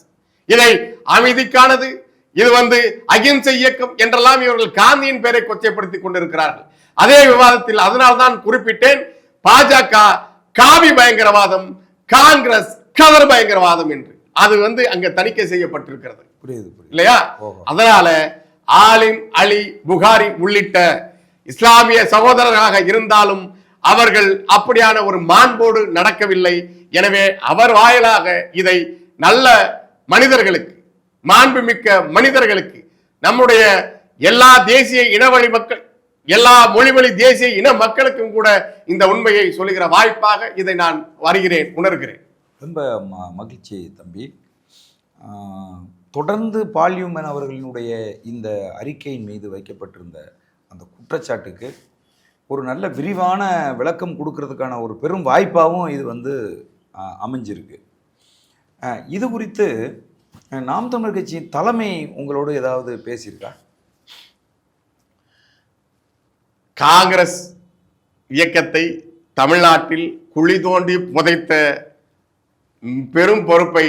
இதை அமைதிக்கானது, இது அகிம்சை இயக்கம் என்றெல்லாம் இவர்கள் காந்தியின் பெயரை கொச்சைப்படுத்திக் கொண்டிருக்கிறார்கள். அதே விவாதத்தில் அதனால்தான் குறிப்பிட்டேன், பாஜக காவி பயங்கரவாதம், காங்கிரஸ் கதர் பயங்கரவாதம் என்று அது அங்க தணிக்கை செய்யப்பட்டிருக்கிறது இல்லையா? அதனால ஆலிம் அலி புகாரி உள்ளிட்ட இஸ்லாமிய சகோதரர்களாக இருந்தாலும் அவர்கள் அப்படியான ஒரு மாண்போடு நடக்கவில்லை. எனவே அவர் வாயிலாக இதை நல்ல மனிதர்களுக்கு, மாண்புமிக்க மனிதர்களுக்கு, நம்முடைய எல்லா தேசிய இனவழி மக்கள், எல்லா மொழிவழி தேசிய இன மக்களுக்கும் கூட இந்த உண்மையை சொல்லுகிற வாய்ப்பாக இதை நான் வருகிறேன், உணர்கிறேன். ரொம்ப மகிழ்ச்சி தம்பி. தொடர்ந்து பால் நியூமன் அவர்களினுடைய இந்த அறிக்கையின் மீது வைக்கப்பட்டிருந்த அந்த குற்றச்சாட்டுக்கு ஒரு நல்ல விரிவான விளக்கம் கொடுக்கறதுக்கான ஒரு பெரும் வாய்ப்பாகவும் இது வந்து அமைஞ்சிருக்கு. இது குறித்து நாம் தமிழர் கட்சியின் தலைமை உங்களோடு ஏதாவது பேசியிருக்கா? காங்கிரஸ் இயக்கத்தை தமிழ்நாட்டில் குழி தோண்டி புதைத்த பெரும் பொறுப்பை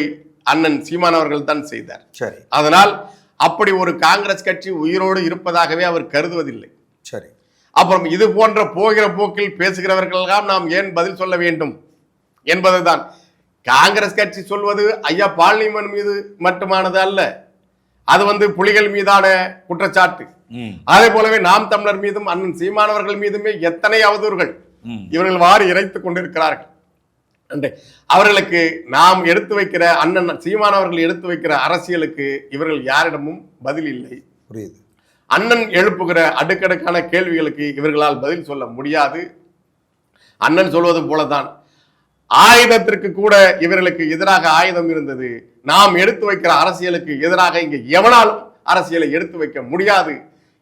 அண்ணன் சீமான் அவர்கள் தான் செய்தார். சரி. அதனால் அப்படி ஒரு காங்கிரஸ் கட்சி உயிரோடு இருப்பதாகவே அவர் கருதுவதில்லை. சரி. அப்புறம் இது போன்ற போகிற போக்கில் பேசுகிறவர்களெல்லாம் நாம் ஏன் பதில் சொல்ல வேண்டும் என்பதுதான். காங்கிரஸ் கட்சி சொல்வது ஐயா பால் நியூமன் மீது மட்டுமானது அல்ல, அது வந்து புலிகள் மீதான குற்றச்சாட்டு. அதே போலவே நாம் தமிழர் மீதும் அண்ணன் சீமானவர்கள் மீதுமே எத்தனை அவதூறுகள் இவர்கள் வாரி இறைத்துக் கொண்டிருக்கிறார்கள். அவர்களுக்கு நாம் எடுத்து வைக்கிற, அண்ணன் சீமானவர்கள் எடுத்து வைக்கிற அரசியலுக்கு இவர்கள் யாரிடமும் பதில் இல்லை. புரியுது. அண்ணன் எழுப்புகிற அடுக்கடுக்கான கேள்விகளுக்கு இவர்களால் பதில் சொல்ல முடியாது. அண்ணன் சொல்வது போலதான் ஆயுதத்திற்கு கூட இவர்களுக்கு எதிராக ஆயுதம் இருந்தது. நாம் எடுத்து வைக்கிற அரசியலுக்கு எதிராக இங்க எவனாலும் அரசியலை எடுத்து வைக்க முடியாது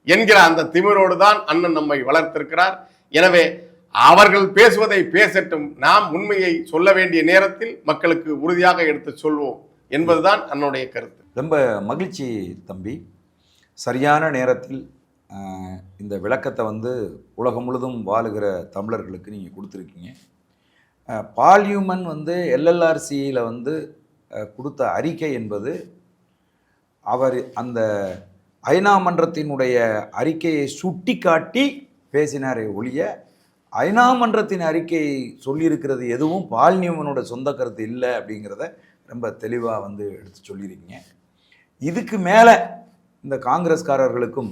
என்கிற அந்த திமிரோடு தான் அண்ணன் நம்மை வளர்த்திருக்கிறார். எனவே அவர்கள் பேசுவதை பேசட்டும், நாம் உண்மையை சொல்ல வேண்டிய நேரத்தில் மக்களுக்கு உறுதியாக எடுத்து சொல்வோம் என்பதுதான் அண்ணனுடைய கருத்து. ரொம்ப மகிழ்ச்சி தம்பி. சரியான நேரத்தில் இந்த விளக்கத்தை வந்து உலகம் முழுதும் வாழுகிற தமிழர்களுக்கு நீங்கள் கொடுத்துருக்கீங்க. பால் நியூமன் வந்து எல்எல்ஆர்சியில் வந்து கொடுத்த அறிக்கை என்பது அவர் அந்த ஐநா மன்றத்தினுடைய அறிக்கையை சுட்டி காட்டி பேசினாரே ஒழிய, ஐநா மன்றத்தின் அறிக்கை சொல்லியிருக்கிறது எதுவும் பால் நியூமனோட சொந்த கருத்து இல்லை அப்படிங்கிறத ரொம்ப தெளிவாக வந்து எடுத்து சொல்லியிருக்கீங்க. இதுக்கு மேலே இந்த காங்கிரஸ்காரர்களுக்கும்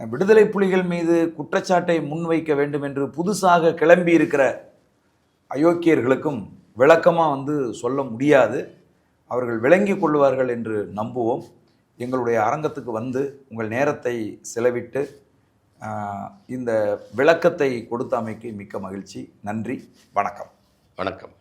விடுதலை புலிகள் மீது குற்றச்சாட்டை முன்வைக்க வேண்டும் என்று புதுசாக கிளம்பி இருக்கிற அயோக்கியர்களுக்கும் விளக்கமாக வந்து சொல்ல முடியாது. அவர்கள் விளங்கி கொள்வார்கள் என்று நம்புவோம். எங்களுடைய அரங்கத்துக்கு வந்து உங்கள் நேரத்தை செலவிட்டு இந்த விளக்கத்தை கொடுத்தமைக்கு மிக்க மகிழ்ச்சி. நன்றி. வணக்கம். வணக்கம்.